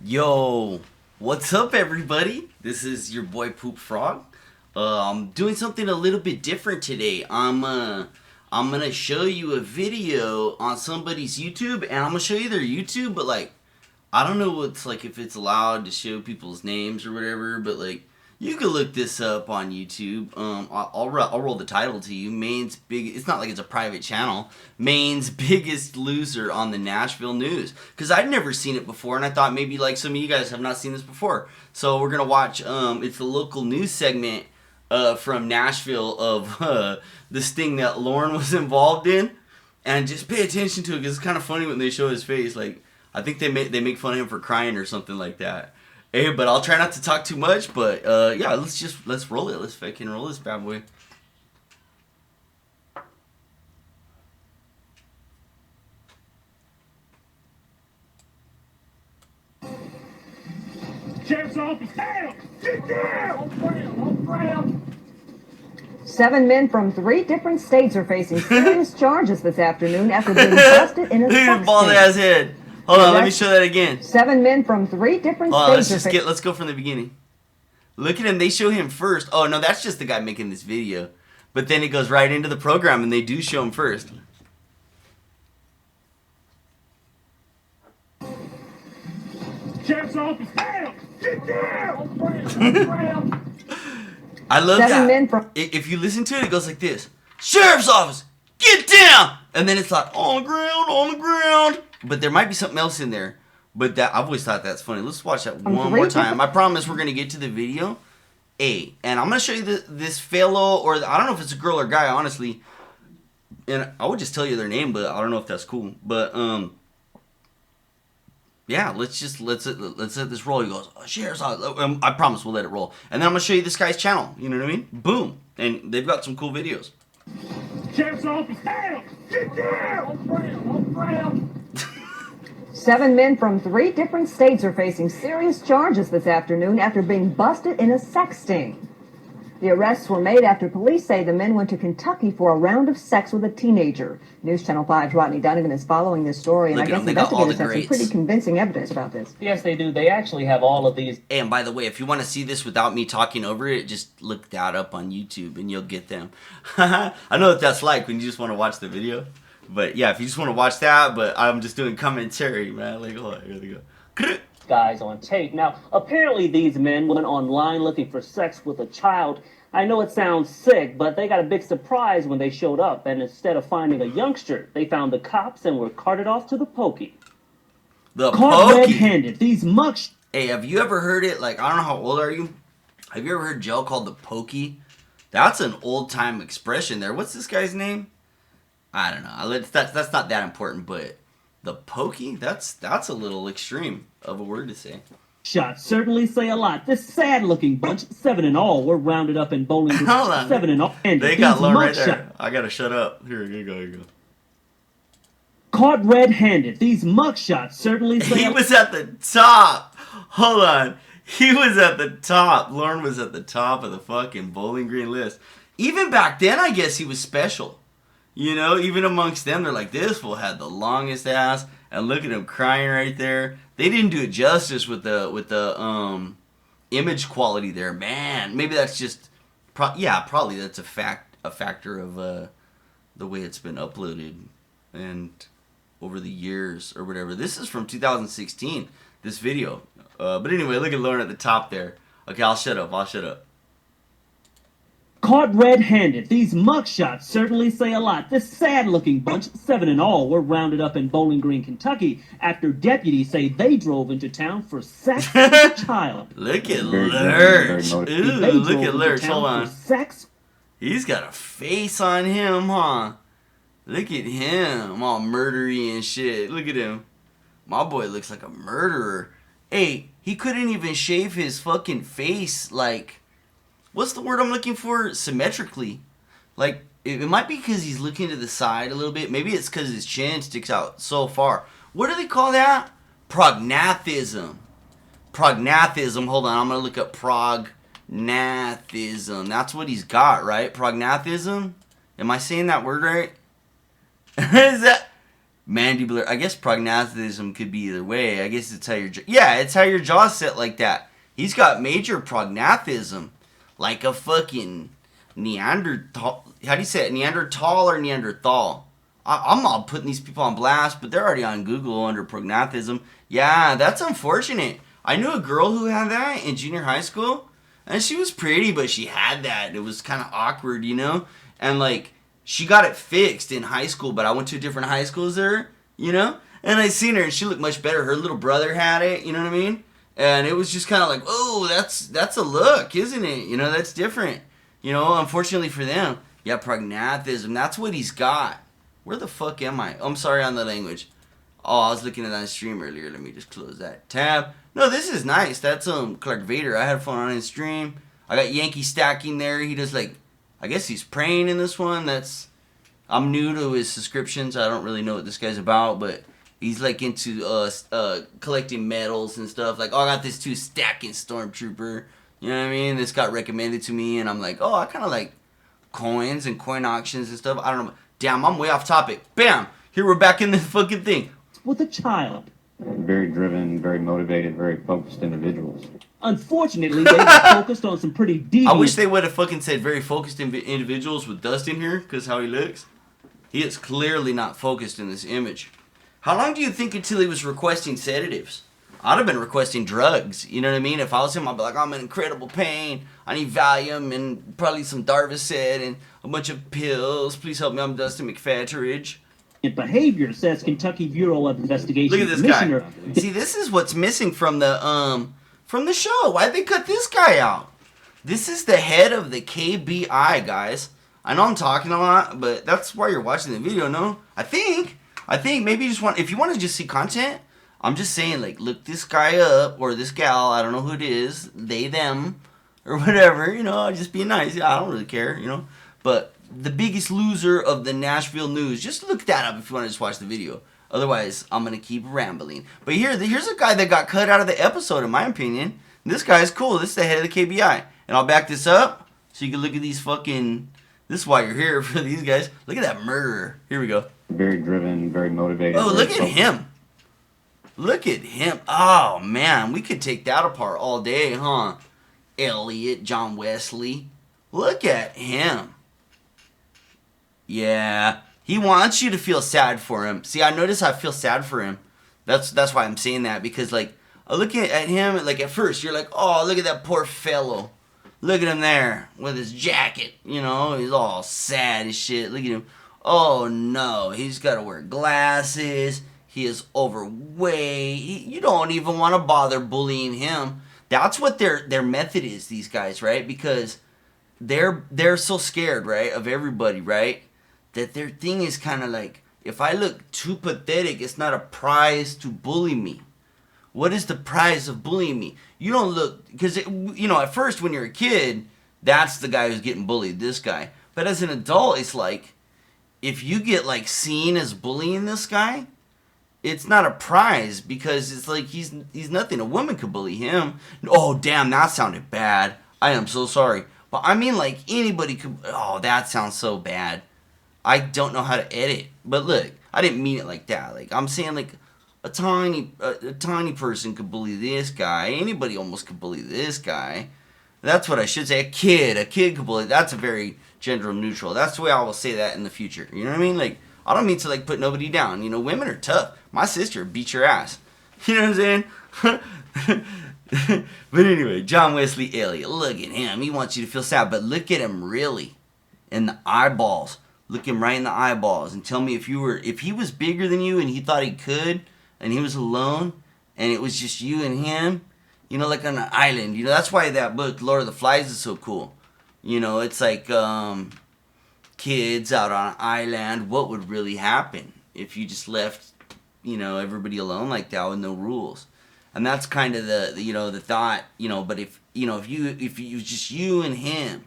Yo, what's up, everybody? This is your boy Poop Frog. I'm doing something a little bit different today. I'm gonna show you a video on somebody's YouTube, and I'm gonna show you their YouTube. But like, I don't know what's like if it's allowed to show people's names or whatever. But like, you can look this up on YouTube. I'll roll the title to you. Maine's big. It's not like it's a private channel. Maine's biggest loser on the Nashville news. Because I'd never seen it before, and I thought maybe like some of you guys have not seen this before. So we're gonna watch. It's the local news segment from Nashville of this thing that Lorne was involved in, and just pay attention to it because it's kind of funny when they show his face. Like I think they make fun of him for crying or something like that. Hey, but I'll try not to talk too much. But yeah, let's roll it. Let's fucking roll this bad boy. Sheriff's office, down! Get down! On ground! 7 men from 3 different states are facing serious charges this afternoon after being busted in a Look at sex his bald sting. ass head. Hold on, let me show that again. 7 men from 3 different Hold on, states let's go from the beginning. Look at him. They show him first. Oh no, that's just the guy making this video. But then it goes right into the program, and they do show him first. Sheriff's office, down! Get down! On ground! I love 7 that. men from If you listen to it, it goes like this: Sheriff's office, get down! And then it's like on the ground. But there might be something else in there. But that I've always thought that's funny. Let's watch that one more time. I promise we're gonna get to the video. And I'm gonna show you this fellow, or I don't know if it's a girl or guy, honestly. And I would just tell you their name, but I don't know if that's cool. But yeah, let's let this roll. He goes, oh, Sheriff's office. I promise we'll let it roll. And then I'm gonna show you this guy's channel. You know what I mean? Boom. And they've got some cool videos. Sheriff's office, down! Get down! On ground! 7 men from 3 different states are facing serious charges this afternoon after being busted in a sex sting. The arrests were made after police say the men went to Kentucky for a round of sex with a teenager. News Channel 5's Rodney Donegan is following this story, and I guess investigators have some pretty convincing evidence about this. Yes, they do. They actually have all of these. And by the way, if you want to see this without me talking over it, just look that up on YouTube and you'll get them. I know what that's like when you just want to watch the video. But yeah, if you just want to watch that, but I'm just doing commentary, man. Like, hold on, here we go. Guys on tape. Now, apparently these men went online looking for sex with a child. I know it sounds sick, but they got a big surprise when they showed up, and instead of finding a youngster, they found the cops and were carted off to the pokey. The Caught pokey. red-handed. These mugs. Hey, have you ever heard it? Like, I don't know how old are you? Have you ever heard gel called the pokey? That's an old time expression there. What's this guy's name? I don't know. That's not that important, but the pokey? That's a little extreme of a word to say. Shots certainly say a lot. This sad-looking bunch, 7 in all, were rounded up in Bowling Green. Hold on. 7 in all. And They got these Lorne right mugshots there. I gotta shut up. Here you go. Caught red-handed. These mugshots certainly say. He was at the top. Hold on. He was at the top. Lorne was at the top of the fucking Bowling Green list. Even back then, I guess he was special. You know, even amongst them, they're like, this fool had the longest ass, and look at him crying right there. They didn't do it justice with the image quality there, man. Maybe that's just, probably that's a factor of the way it's been uploaded and over the years or whatever. This is from 2016. This video, but anyway, look at Lorne at the top there. Okay, I'll shut up. Caught red-handed. These mugshots certainly say a lot. This sad-looking bunch, 7 in all, were rounded up in Bowling Green, Kentucky, after deputies say they drove into town for sex with a child. Look at Lurch. Ooh, They look drove at into Lurch. town Hold for on. sex. He's got a face on him, huh? Look at him, all murdery and shit. Look at him. My boy looks like a murderer. Hey, he couldn't even shave his fucking face, like, what's the word I'm looking for? Symmetrically. Like, it might be because he's looking to the side a little bit. Maybe it's because his chin sticks out so far. What do they call that? Prognathism. Prognathism. Hold on, I'm going to look up prognathism. That's what he's got, right? Prognathism? Am I saying that word right? Is that... mandibular. I guess prognathism could be either way. I guess it's how it's how your jaw's set like that. He's got major prognathism, like a fucking Neanderthal. How do you say it? Neanderthal or Neanderthal? I'm not putting these people on blast, but they're already on Google under prognathism. Yeah, that's unfortunate. I knew a girl who had that in junior high school, and she was pretty, but she had that. It was kind of awkward, you know? And, like, she got it fixed in high school, but I went to a different high school as her, you know? And I seen her, and she looked much better. Her little brother had it, you know what I mean? And it was just kind of like, oh, that's a look, isn't it? You know, that's different. You know, unfortunately for them, yeah, prognathism, that's what he's got. Where the fuck am I? Oh, I'm sorry on the language. Oh, I was looking at that stream earlier. Let me just close that tab. No, this is nice. That's Clark Vader. I had fun on his stream. I got Yankee stacking there. He does like, I guess he's praying in this one. I'm new to his subscriptions. I don't really know what this guy's about, but he's like into collecting medals and stuff. Like, oh, I got this 2 stacking Stormtrooper. You know what I mean? This got recommended to me, and I'm like, oh, I kind of like coins and coin auctions and stuff. I don't know. Damn, I'm way off topic. Bam! Here we're back in this fucking thing. With a child. Very driven, very motivated, very focused individuals. Unfortunately, they were focused on some pretty deviant... I wish they would have fucking said very focused individuals with dust in here, because how he looks. He is clearly not focused in this image. How long do you think until he was requesting sedatives? I'd have been requesting drugs, you know what I mean? If I was him, I'd be like, I'm in incredible pain. I need Valium and probably some Darvocet and a bunch of pills. Please help me, I'm Dustin McFatteridge. behavior, says Kentucky Bureau of Investigation Look at this Commissioner. guy. See, this is what's missing from the show. Why'd they cut this guy out? This is the head of the KBI, guys. I know I'm talking a lot, but that's why you're watching the video, no? I think maybe you just want, if you want to just see content, I'm just saying, like, look this guy up, or this gal, I don't know who it is, they, them, or whatever, you know, just be nice. Yeah, I don't really care, you know? But the biggest loser of the Nashville news, just look that up if you want to just watch the video. Otherwise, I'm going to keep rambling. But here's a guy that got cut out of the episode, in my opinion. This guy's cool. This is the head of the KBI. And I'll back this up so you can look at these fucking... This is why you're here, for these guys. Look at that murderer. Here we go. Very driven, very motivated. Oh, look at him. Look at him. Oh, man. We could take that apart all day, huh? Elliot, John Wesley. Look at him. Yeah. He wants you to feel sad for him. See, I notice I feel sad for him. That's why I'm saying that. Because, like, looking at him, like, at first, you're like, oh, look at that poor fellow. Look at him there with his jacket. You know, he's all sad as shit. Look at him. Oh, no. He's got to wear glasses. He is overweight. You don't even want to bother bullying him. That's what their method is, these guys, right? Because they're so scared, right, of everybody, right? That their thing is kind of like, if I look too pathetic, it's not a prize to bully me. What is the prize of bullying me? You don't look, because, you know, at first when you're a kid, that's the guy who's getting bullied, this guy. But as an adult, it's like, if you get, like, seen as bullying this guy, it's not a prize, because it's like he's nothing. A woman could bully him. Oh, damn, that sounded bad. I am so sorry. But I mean, like, anybody could, oh, that sounds so bad. I don't know how to edit. But look, I didn't mean it like that. Like, I'm saying, like, a tiny person could bully this guy. Anybody almost could bully this guy. That's what I should say. A kid could bully. That's a very gender neutral. That's the way I will say that in the future. You know what I mean? Like, I don't mean to, like, put nobody down. You know, women are tough. My sister beat your ass. You know what I'm saying? But anyway, John Wesley Elliott. Look at him. He wants you to feel sad. But look at him really. In the eyeballs. Look him right in the eyeballs. And tell me if he was bigger than you and he thought he could, and he was alone, and it was just you and him, you know, like on an island. You know, that's why that book, Lord of the Flies, is so cool. You know, it's like kids out on an island. What would really happen if you just left, you know, everybody alone like that with no rules? And that's kind of the you know, the thought, you know. But if you know, if you was just you and him,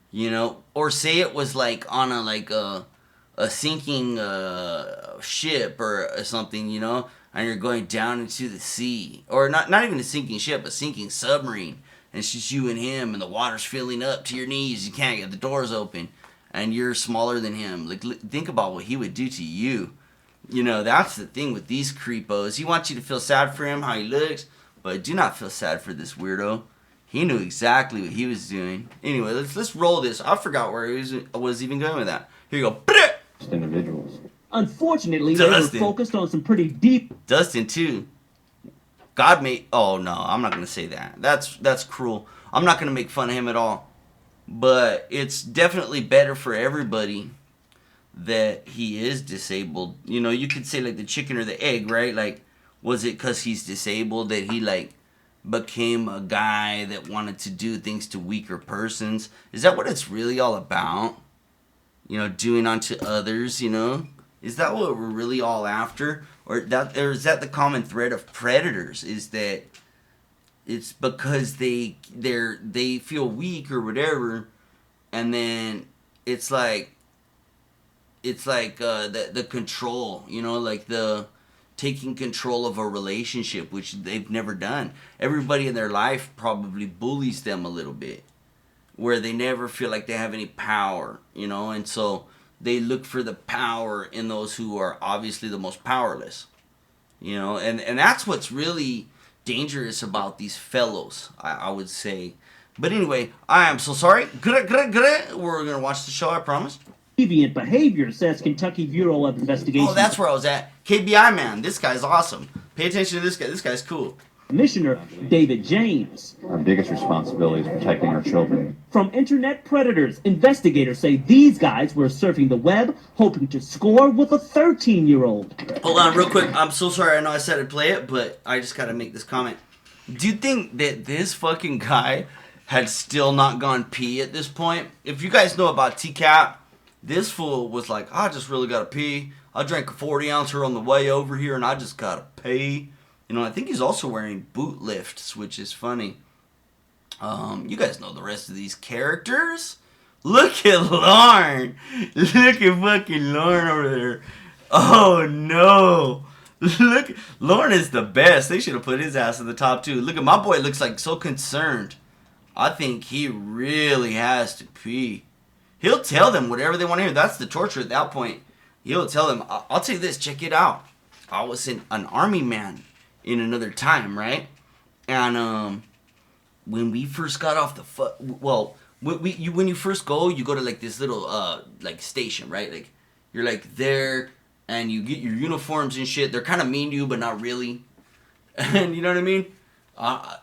you know, or say it was like on a sinking ship or something, you know, and you're going down into the sea, or not even a sinking ship, a sinking submarine, and it's just you and him, and the water's filling up to your knees, you can't get the doors open, and you're smaller than him. Like, think about what he would do to you. You know, that's the thing with these creepos. He wants you to feel sad for him, how he looks, but do not feel sad for this weirdo. He knew exactly what he was doing. Anyway, let's roll this. I forgot where I was even going with that. Here you go. Individuals. Unfortunately, Dustin. they were focused on some pretty deep. Dustin too. God made. Oh no, I'm not gonna say that. That's cruel. I'm not gonna make fun of him at all. But it's definitely better for everybody that he is disabled. You know, you could say like the chicken or the egg, right? Like, was it because he's disabled that he like became a guy that wanted to do things to weaker persons? Is that what it's really all about? You know, doing unto others, you know? Is that what we're really all after? Or is that the common thread of predators? Is that it's because they feel weak or whatever, and then it's like the control, you know, like the taking control of a relationship, which they've never done. Everybody in their life probably bullies them a little bit, where they never feel like they have any power, you know, and so they look for the power in those who are obviously the most powerless, you know, and that's what's really dangerous about these fellows, I would say. But anyway, I am so sorry. We're gonna watch the show, I promise. Deviant behavior, says Kentucky Bureau of Investigation. Oh, that's where I was at. KBI man, this guy's awesome. Pay attention to this guy. This guy's cool. Commissioner David James. Our biggest responsibility is protecting our children. From internet predators, investigators say these guys were surfing the web, hoping to score with a 13-year-old. Hold on, real quick. I'm so sorry. I know I said I'd play it, but I just gotta make this comment. Do you think that this fucking guy had still not gone pee at this point? If you guys know about TCAP, this fool was like, I just really gotta pee. I drank a 40-ouncer on the way over here, and I just gotta pee. You know, I think he's also wearing boot lifts, which is funny. You guys know the rest of these characters. Look at Lorne. Look at fucking Lorne over there. Oh, no. Look, Lorne is the best. They should have put his ass in the top two. Look at my boy, looks like so concerned. I think he really has to pee. He'll tell them whatever they want to hear. That's the torture at that point. He'll tell them, I'll tell you this, check it out. I was an army man in another time, right? And when we first got off the when you first go, you go to like this little like station, right? Like you're like there, and you get your uniforms and shit. They're kind of mean to you, but not really. And you know what I mean?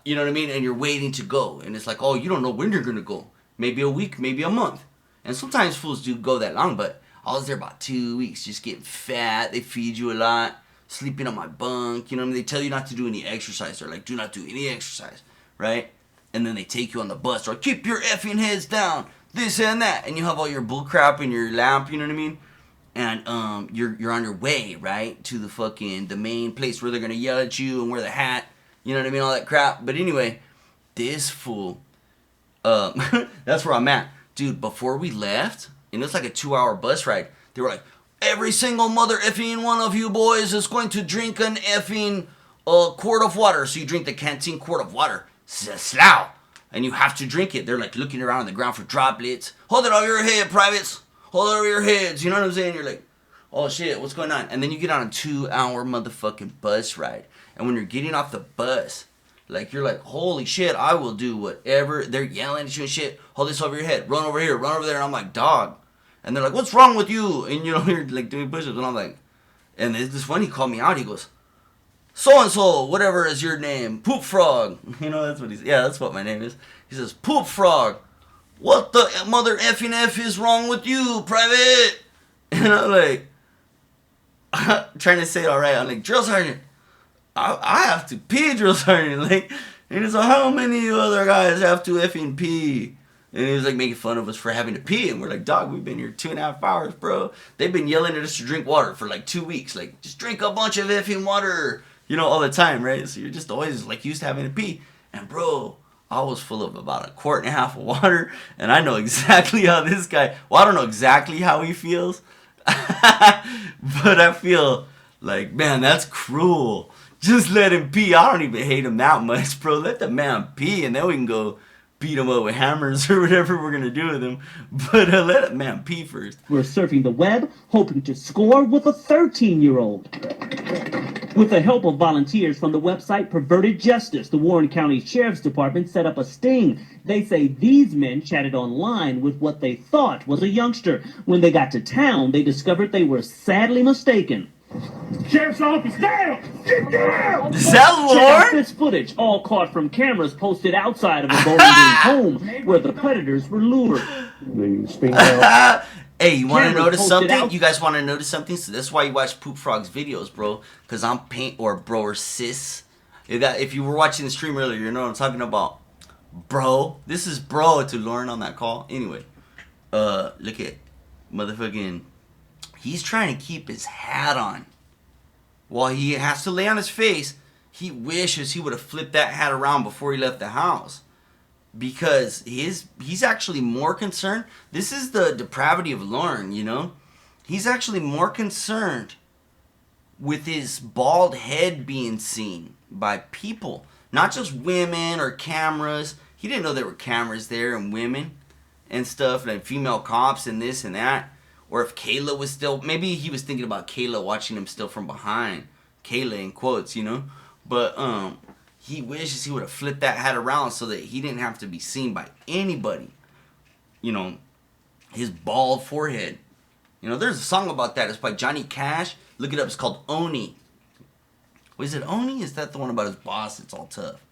You know what I mean? And you're waiting to go, and it's like, oh, you don't know when you're gonna go. Maybe a week, maybe a month. And sometimes fools do go that long, but I was there about 2 weeks, just getting fat. They feed you a lot. Sleeping on my bunk, you know what I mean? They tell you not to do any exercise. They're like, do not do any exercise, right? And then they take you on the bus. Or keep your effing heads down, this and that. And you have all your bull crap in your lap, you know what I mean? And you're on your way, right? To the main place where they're going to yell at you and wear the hat. You know what I mean? All that crap. But anyway, this fool, that's where I'm at. Dude, before we left, and it was like a 2-hour bus ride, they were like, every single mother effing one of you boys is going to drink an effing quart of water. So you drink the canteen quart of water. Slow. And you have to drink it. They're like looking around on the ground for droplets. Hold it over your head, privates. Hold it over your heads. You know what I'm saying? You're like, oh shit, what's going on? And then you get on a 2-hour motherfucking bus ride. And when you're getting off the bus, like you're like, holy shit, I will do whatever. They're yelling at you and shit. Hold this over your head. Run over here. Run over there. And I'm like, dog. And they're like, what's wrong with you? And you know, you're like doing push-ups. And I'm like, and this one, he called me out. He goes, so-and-so, whatever is your name, Poop Frog. You know, that's what he's, yeah, that's what my name is. He says, Poop Frog, what the mother effing F is wrong with you, private? And I'm like, trying to say it all right. I'm like, drill sergeant, I have to pee, drill sergeant. Like, and he's like, how many other guys have to effing pee? And he was like making fun of us for having to pee. And we're like, dog, we've been here 2.5 hours, bro. They've been yelling at us to drink water for like 2 weeks. Like, just drink a bunch of effing water. You know, all the time, right? So you're just always like used to having to pee. And bro, I was full of about 1.5 quarts of water. And I know exactly how this guy, well, I don't know exactly how he feels. But I feel like, man, that's cruel. Just let him pee. I don't even hate him that much, bro. Let the man pee and then we can go beat him up with hammers or whatever we're gonna do with him. But let it, man, pee first. We're surfing the web, hoping to score with a 13-year-old. With the help of volunteers from the website Perverted Justice, the Warren County Sheriff's Department set up a sting. They say these men chatted online with what they thought was a youngster. When they got to town, they discovered they were sadly mistaken. Sheriff's office, down! Get down! Is that Check out Lorne? this footage, all caught from cameras posted outside of a Bowling Green home where the predators were lured. The sting out. Hey, you want to Cameras notice posted something? out. You guys want to notice something? So that's why you watch Poop Frog's videos, bro. Because I'm or sis. If you were watching the stream earlier, you know what I'm talking about. Bro. This is bro to Lorne on that call. Anyway. Look at motherfucking. He's trying to keep his hat on. While he has to lay on his face, he wishes he would have flipped that hat around before he left the house. Because he's actually more concerned. This is the depravity of Lorne, you know. He's actually more concerned with his bald head being seen by people. Not just women or cameras. He didn't know there were cameras there and women and stuff. And female cops and this and that. Or if Kayla was still... Maybe he was thinking about Kayla watching him still from behind. Kayla in quotes, you know. But he wishes he would have flipped that hat around so that he didn't have to be seen by anybody. You know, his bald forehead. You know, there's a song about that. It's by Johnny Cash. Look it up. It's called Oni. Was it Oni? Is that the one about his boss? It's all tough.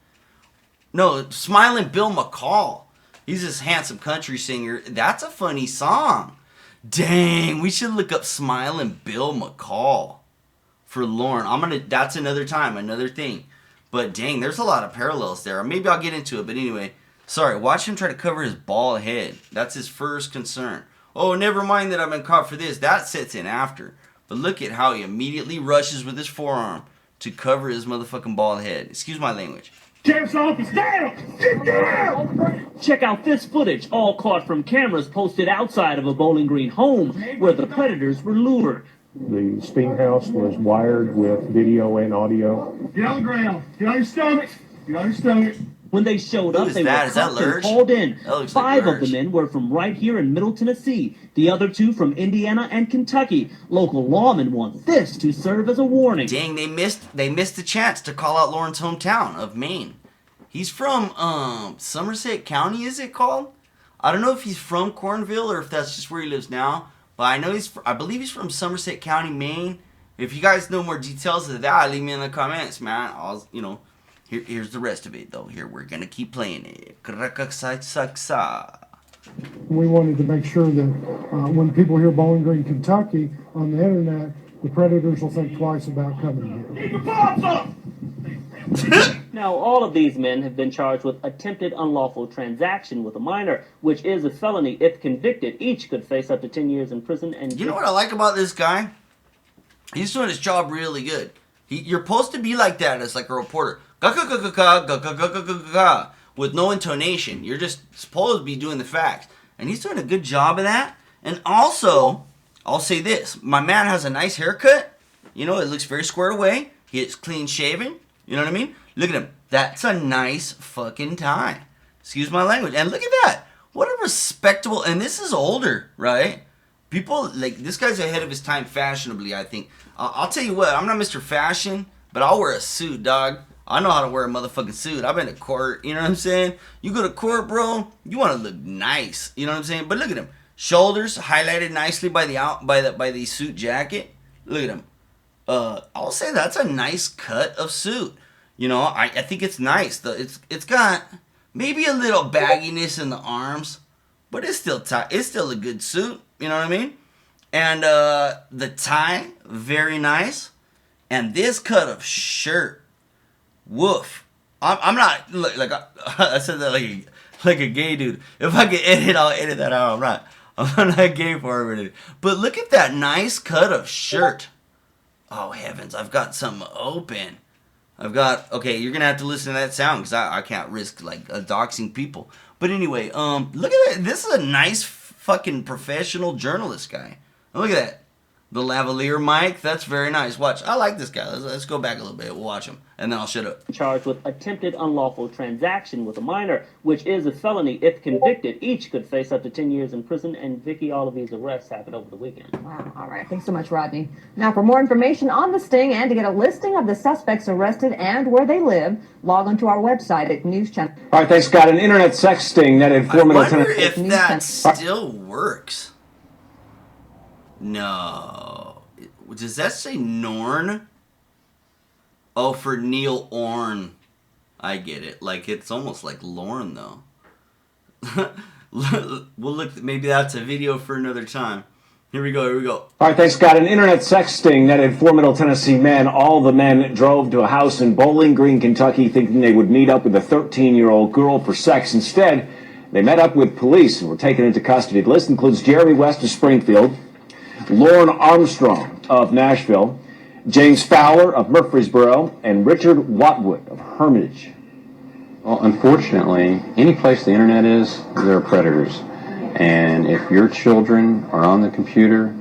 No, Smiling Bill McCall. He's this handsome country singer. That's a funny song. Dang, we should look up Smiling Bill McCall for Lorne. That's another time, another thing. But dang, there's a lot of parallels there. Or maybe I'll get into it. But anyway, sorry. Watch him try to cover his bald head. That's his first concern. Oh, never mind that I've been caught for this. That sets in after. But look at how he immediately rushes with his forearm to cover his motherfucking bald head. Excuse my language. Sheriff's office, down! Get down! Check out this footage, all caught from cameras posted outside of a Bowling Green home where the predators were lured. The sting house was wired with video and audio. Get on the ground. Get on your stomach. Get on your stomach. When they showed up, Who is they that? were Is that cuffed and Lurch? called in. That looks like 5 of the Lurch. men were from right here in Middle Tennessee. The other 2 from Indiana and Kentucky. Local lawmen want this to serve as a warning. Dang, they missed the chance to call out Lawrence's hometown of Maine. He's from Somerset County, is it called? I don't know if he's from Cornville or if that's just where he lives now. But I know I believe he's from Somerset County, Maine. If you guys know more details of that, leave me in the comments, man. Here's the rest of it, though. Here, we're gonna keep playing it. We wanted to make sure that when people hear Bowling Green, Kentucky on the internet, the predators will think twice about coming here. Keep your paws up! Now, all of these men have been charged with attempted unlawful transaction with a minor, which is a felony. If convicted, each could face up to 10 years in prison. And You know what I like about this guy? He's doing his job really good. You're supposed to be like that as like a reporter. With no intonation. You're just supposed to be doing the facts. And he's doing a good job of that. And also, I'll say this. My man has a nice haircut. You know, it looks very squared away. He's clean shaven. You know what I mean? Look at him. That's a nice fucking tie. Excuse my language. And look at that. What a respectable... And this is older, right? People, like, this guy's ahead of his time fashionably, I think. I'll tell you what. I'm not Mr. Fashion, but I'll wear a suit, dog. I know how to wear a motherfucking suit. I've been to court. You know what I'm saying? You go to court, bro. You want to look nice. You know what I'm saying? But look at him. Shoulders highlighted nicely by the suit jacket. Look at him. I'll say that's a nice cut of suit. You know, I think it's nice. It's got maybe a little bagginess in the arms, but it's still tight. It's still a good suit. You know what I mean? And the tie, very nice. And this cut of shirt, woof. I'm not like I said that like a gay dude. If I can edit, I'll edit that out. I'm not gay for it. But look at that nice cut of shirt. Oh, heavens, I've got something open. Okay, you're going to have to listen to that sound because I can't risk, like, doxing people. But anyway, look at that. This is a nice fucking professional journalist guy. Look at that. The lavalier mic, that's very nice. Watch, I like this guy. Let's go back a little bit. We'll watch him, and then I'll shut up. Charged with attempted unlawful transaction with a minor, which is a felony if convicted. Each could face up to 10 years in prison. And Vicky, all of these arrests happened over the weekend. Wow. All right. Thanks so much, Rodney. Now, for more information on the sting and to get a listing of the suspects arrested and where they live, log on to our website at News Channel. All right, thanks, Scott. An internet sex sting that I informant wonder Lieutenant. if that still works. No. Does that say Norne? Oh, for Neil Orne. I get it. Like, it's almost like Lorne, though. We'll look. Maybe that's a video for another time. Here we go. All right, thanks, Scott. An internet sex sting netted 4 Middle Tennessee men. All the men drove to a house in Bowling Green, Kentucky, thinking they would meet up with a 13-year-old girl for sex. Instead, they met up with police and were taken into custody. The list includes Jeremy West of Springfield, Lorne Armstrong of Nashville, James Fowler of Murfreesboro, and Richard Watwood of Hermitage. Well, unfortunately, any place the internet is, there are predators. And if your children are on the computer,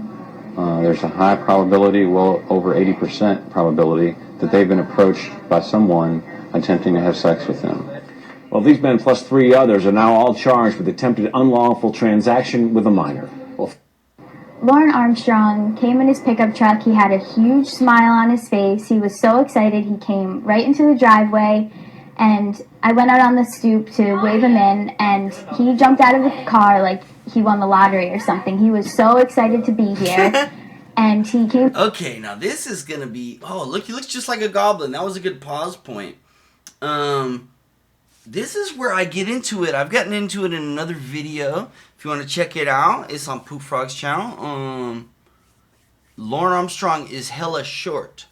there's a high probability, well over 80% probability, that they've been approached by someone attempting to have sex with them. Well, these men plus 3 others are now all charged with attempted unlawful transaction with a minor. Lorne Armstrong came in his pickup truck. He had a huge smile on his face. He was so excited. He came right into the driveway, and I went out on the stoop to wave him in, and he jumped out of the car like he won the lottery or something. He was so excited to be here, and he came... Okay, now this is going to be... Oh, look, he looks just like a goblin. That was a good pause point. This is where I get into it. I've gotten into it in another video. If you want to check it out, it's on Poop Frog's channel. Lorne Armstrong is hella short.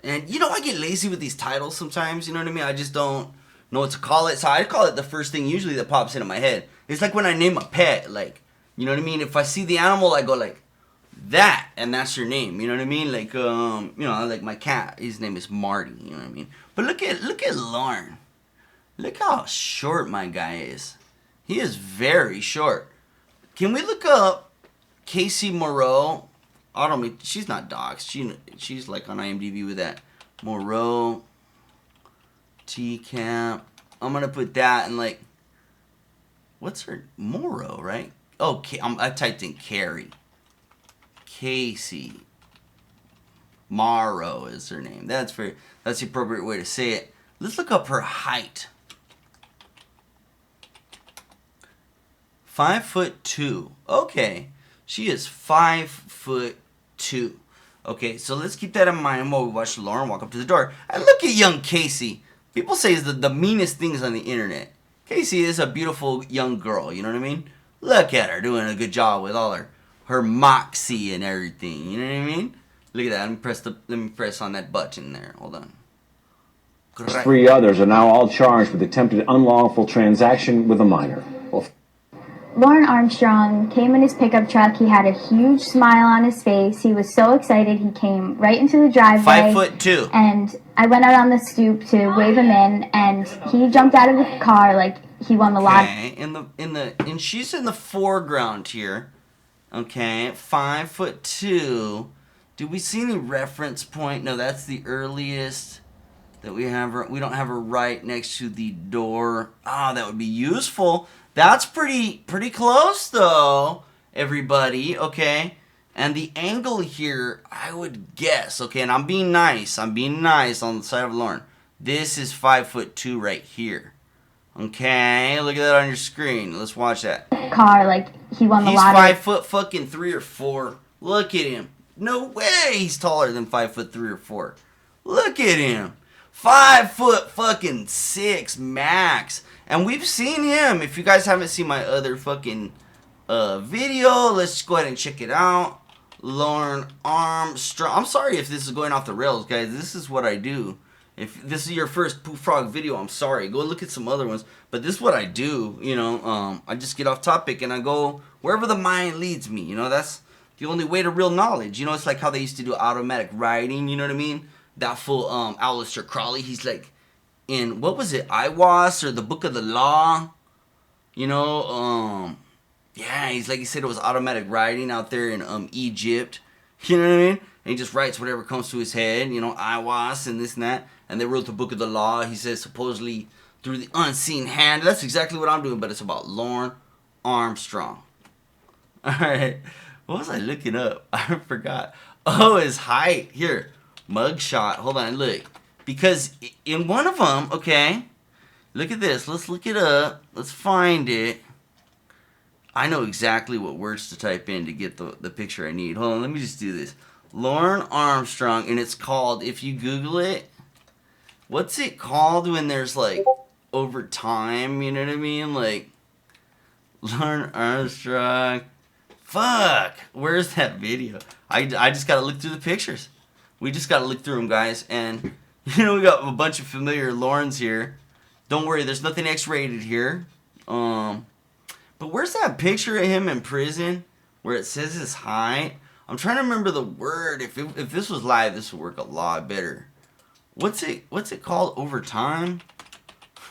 And, you know, I get lazy with these titles sometimes, you know what I mean? I just don't know what to call it. So I call it the first thing usually that pops into my head. It's like when I name a pet, like, you know what I mean? If I see the animal, I go like, that, and that's your name, you know what I mean? Like, you know, like my cat, his name is Marty, you know what I mean? But look at Lorne. Look how short my guy is. He is very short. Can we look up Casey Moreau? I don't mean, she's not doxxed. She's like on IMDb with that. Moreau, T-Camp. I'm going to put that and like, what's her? Moreau, right? Oh, I typed in Carrie. Casey Morrow is her name. That's the appropriate way to say it. Let's look up her height. 5'2". Okay, she is 5'2". Okay, so let's keep that in mind while we watch Lorne walk up to the door. And look at young Casey. People say is the meanest things on the internet. Casey is a beautiful young girl. You know what I mean? Look at her doing a good job with all her moxie and everything. You know what I mean? Look at that. Let me press on that button there. Hold on. Great. 3 others are now all charged with attempted unlawful transaction with a minor. Lorne Armstrong came in his pickup truck. He had a huge smile on his face. He was so excited. He came right into the driveway. 5'2". And I went out on the stoop to wave him in, and he jumped out of the car like he won the lottery. Okay, and she's in the foreground here. Okay, 5'2". Do we see any reference point? No, that's the earliest that we have her. We don't have her right next to the door. Ah, that would be useful. That's pretty close though, everybody. Okay, and the angle here, I would guess. Okay, and I'm being nice on the side of Lorne. This is 5'2" right here. Okay, look at that on your screen. Let's watch that. Car like he won the lottery. He's 5'3" or 4". Look at him. No way he's taller than 5'3" or 4". Look at him. 5'6" max. And we've seen him. If you guys haven't seen my other fucking video, let's go ahead and check it out. Lorne Armstrong. I'm sorry if this is going off the rails, guys. This is what I do. If this is your first Poop Frog video, I'm sorry. Go look at some other ones. But this is what I do, you know. I just get off topic and I go wherever the mind leads me. You know, that's the only way to real knowledge. You know, it's like how they used to do automatic writing, you know what I mean? That fool, Aleister Crowley, he's like in, what was it, Iwas or the Book of the Law? You know, yeah, he's like, he said it was automatic writing out there in Egypt. You know what I mean? And he just writes whatever comes to his head, you know, Iwas and this and that. And they wrote the book of the law. He says supposedly through the unseen hand. That's exactly what I'm doing, but it's about Lorne Armstrong. Alright. What was I looking up? I forgot. Oh, his height. Here. Mugshot. Hold on, look. Because in one of them, okay, look at this. Let's look it up. Let's find it. I know exactly what words to type in to get the picture I need. Hold on, let me just do this. Lorne Armstrong, and it's called, if you Google it, what's it called when there's like over time, you know what I mean? Like, Lorne Armstrong. Fuck! Where's that video? I just gotta look through the pictures. We just gotta look through them, guys. And, you know, we got a bunch of familiar Lornes here. Don't worry, there's nothing X-rated here. But where's that picture of him in prison where it says his height? I'm trying to remember the word. If this was live, this would work a lot better. What's it called? Over time?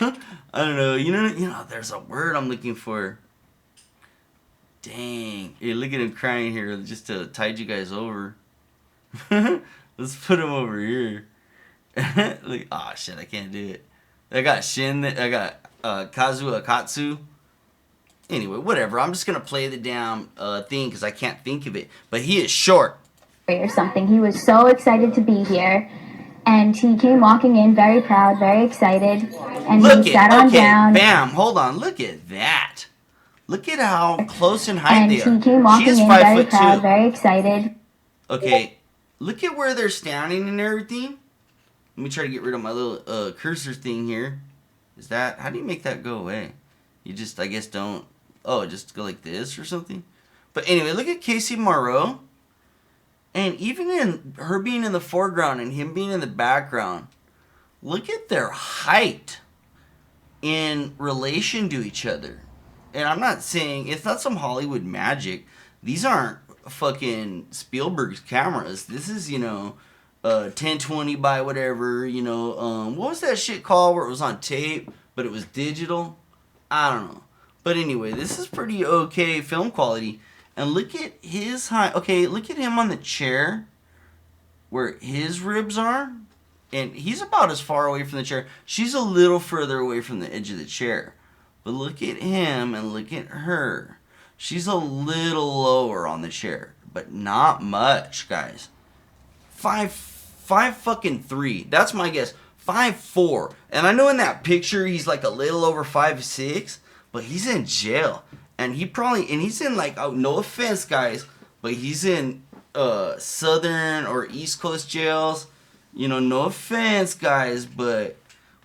I don't know. You know. There's a word I'm looking for. Dang. Hey, look at him crying here just to tide you guys over. Let's put him over here. Look. Oh shit! I can't do it. I got Shin. I got Kazu Akatsu. Anyway, whatever. I'm just gonna play the damn thing because I can't think of it. But he is short. Or something. He was so excited to be here, and he came walking in very proud, very excited, and he sat on down. Bam! Hold on. Look at that. Look at how close in height And they are. he came walking in very proud, very excited. Okay, look at where they're standing and everything. Let me try to get rid of my little cursor thing here. Is that, how do you make that go away? You just, I guess, don't. Oh, just go like this or something. But anyway, look at Casey Moreau. And even in her being in the foreground and him being in the background, look at their height in relation to each other. And I'm not saying, it's not some Hollywood magic. These aren't fucking Spielberg's cameras. This is, 1020 by whatever, what was that shit called where it was on tape, but it was digital? I don't know. But anyway, this is pretty okay film quality. And look at his height. Okay, look at him on the chair where his ribs are. And he's about as far away from the chair. She's a little further away from the edge of the chair. But look at him and look at her. She's a little lower on the chair. But not much, guys. 5'3". That's my guess. 5'4". And I know in that picture he's like a little over 5'6". But he's in jail. And he's in like, oh, no offense, guys, but he's in southern or east coast jails. No offense, guys, but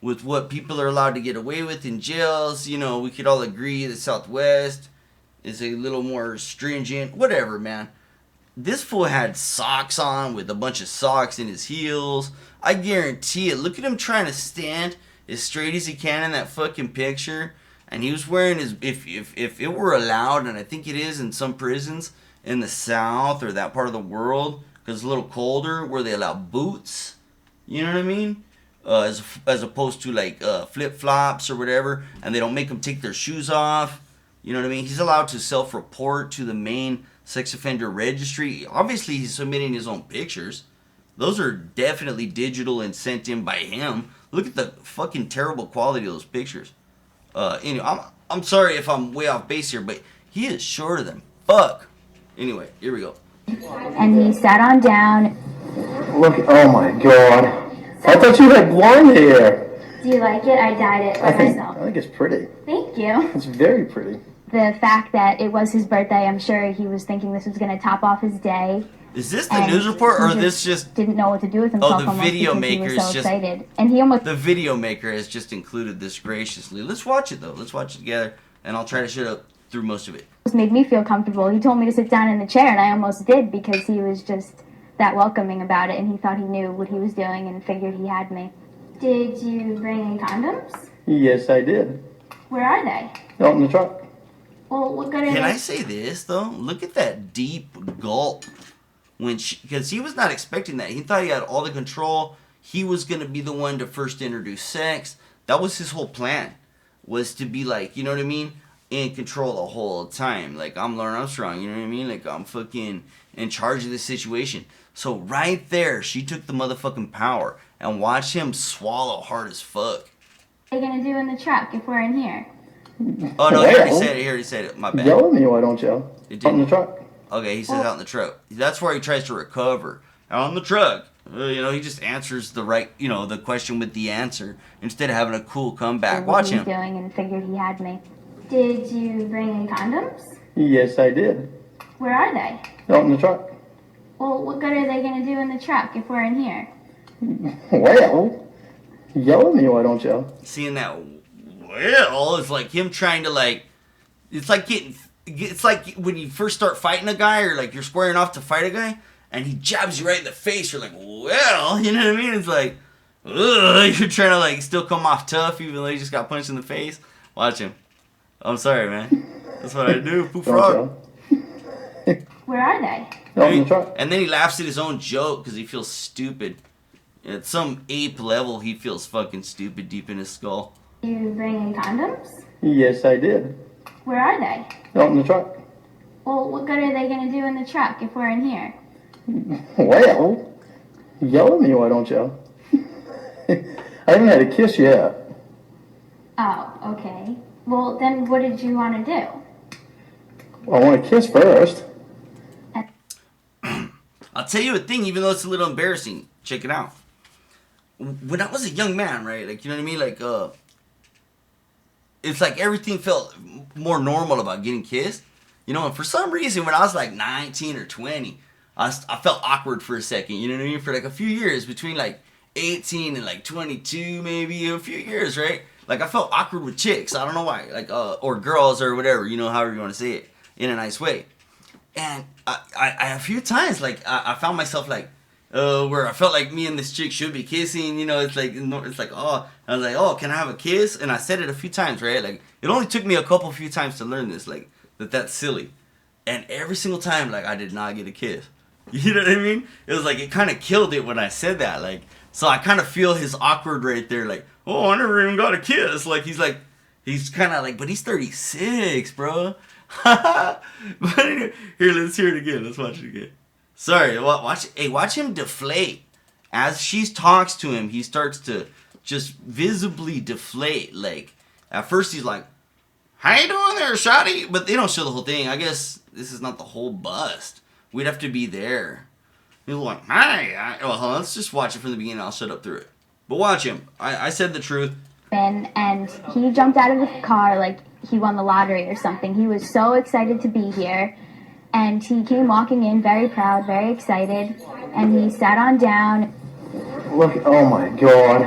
with what people are allowed to get away with in jails, we could all agree the Southwest is a little more stringent. Whatever, man. This fool had socks on with a bunch of socks in his heels. I guarantee it. Look at him trying to stand as straight as he can in that fucking picture. And he was wearing his, if it were allowed, and I think it is in some prisons in the South or that part of the world, because it's a little colder, where they allow boots, you know what I mean? As opposed to like flip-flops or whatever, and they don't make them take their shoes off, you know what I mean? He's allowed to self-report to the main sex offender registry. Obviously, he's submitting his own pictures. Those are definitely digital and sent in by him. Look at the fucking terrible quality of those pictures. Anyway, I'm sorry if I'm way off base here, but he is shorter than fuck. Anyway, here we go. And he sat on down. Look, oh my god. I thought you had blonde hair. Do you like it? I dyed it myself. I think it's pretty. Thank you. It's very pretty. The fact that it was his birthday, I'm sure he was thinking this was going to top off his day. Is this the news report, or this just didn't know what to do with himself? the video maker is just excited, and he almost the video maker has just included this graciously. Let's watch it though. Let's watch it together, and I'll try to shut up through most of it. made me feel comfortable. He told me to sit down in the chair, and I almost did because he was just that welcoming about it, and he thought he knew what he was doing and figured he had me. Did you bring in condoms? Yes, I did. Where are they? Out in the truck. Well, what good are they? Can I say this though? Look at that deep gulp. Because he was not expecting that. He thought he had all the control. He was going to be the one to first introduce sex. That was his whole plan, was to be like, you know what I mean? in control the whole time. Like, I'm Lorne Armstrong, you know what I mean? Like, I'm fucking in charge of this situation. So right there, she took the motherfucking power and watched him swallow hard as fuck. What are you gonna do in the truck if we're in here? Oh, no, he already said it. My bad. Yell at me, why don't you? It didn't. Out in the truck. Okay, he says out in the truck. That's where he tries to recover. Out in the truck. He just answers the right, the question with the answer instead of having a cool comeback. Watch him. What he was doing and figured he had me. Did you bring in condoms? Yes, I did. Where are they? Out in the truck. Well, what good are they gonna do in the truck if we're in here? Well, yell at me, why don't you? Seeing that, well, it's like him trying to it's like when you first start fighting a guy or like you're squaring off to fight a guy and he jabs you right in the face. You're like, well, you know what I mean? It's like, ugh, you're trying to like still come off tough even though you just got punched in the face. Watch him. I'm sorry, man. That's what I do. Poop frog. Where are they? And then he laughs at his own joke because he feels stupid. At some ape level, he feels fucking stupid deep in his skull. You bring in condoms? Yes, I did. Where are they? Out in the truck. Well, what good are they gonna do in the truck if we're in here? Well, yell at me, why don't you? I haven't had a kiss yet. Oh, okay. Well, then what did you want to do? I want a kiss first. I'll tell you a thing, even though it's a little embarrassing. Check it out. When I was a young man, right? Like, you know what I mean? Like, it's like everything felt more normal about getting kissed. And for some reason, when I was like 19 or 20, I felt awkward for a second. You know what I mean? For like a few years, between like 18 and like 22, maybe a few years, right? Like, I felt awkward with chicks. I don't know why. Like, or girls or whatever, however you want to say it, in a nice way. And I a few times, like, I found myself, like, where I felt like me and this chick should be kissing, it's like, oh, I was like, oh, can I have a kiss? And I said it a few times, right? Like, it only took me a few times to learn this, like, that's silly. And every single time, like, I did not get a kiss. You know what I mean? It was like, it kind of killed it when I said that, like, so I kind of feel his awkward right there, like, oh, I never even got a kiss. Like, he's kind of like, but he's 36, bro. But anyway, here, let's hear it again. Let's watch it again. Sorry, watch him deflate. As she talks to him, he starts to just visibly deflate. Like, at first he's like, how you doing there, shawty? But they don't show the whole thing. I guess this is not the whole bust. We'd have to be there. He's like, hi. Well, let's just watch it from the beginning. I'll shut up through it. But watch him. I said the truth. And he jumped out of the car like he won the lottery or something. He was so excited to be here. And he came walking in very proud, very excited. And he sat on down. Look, oh my God.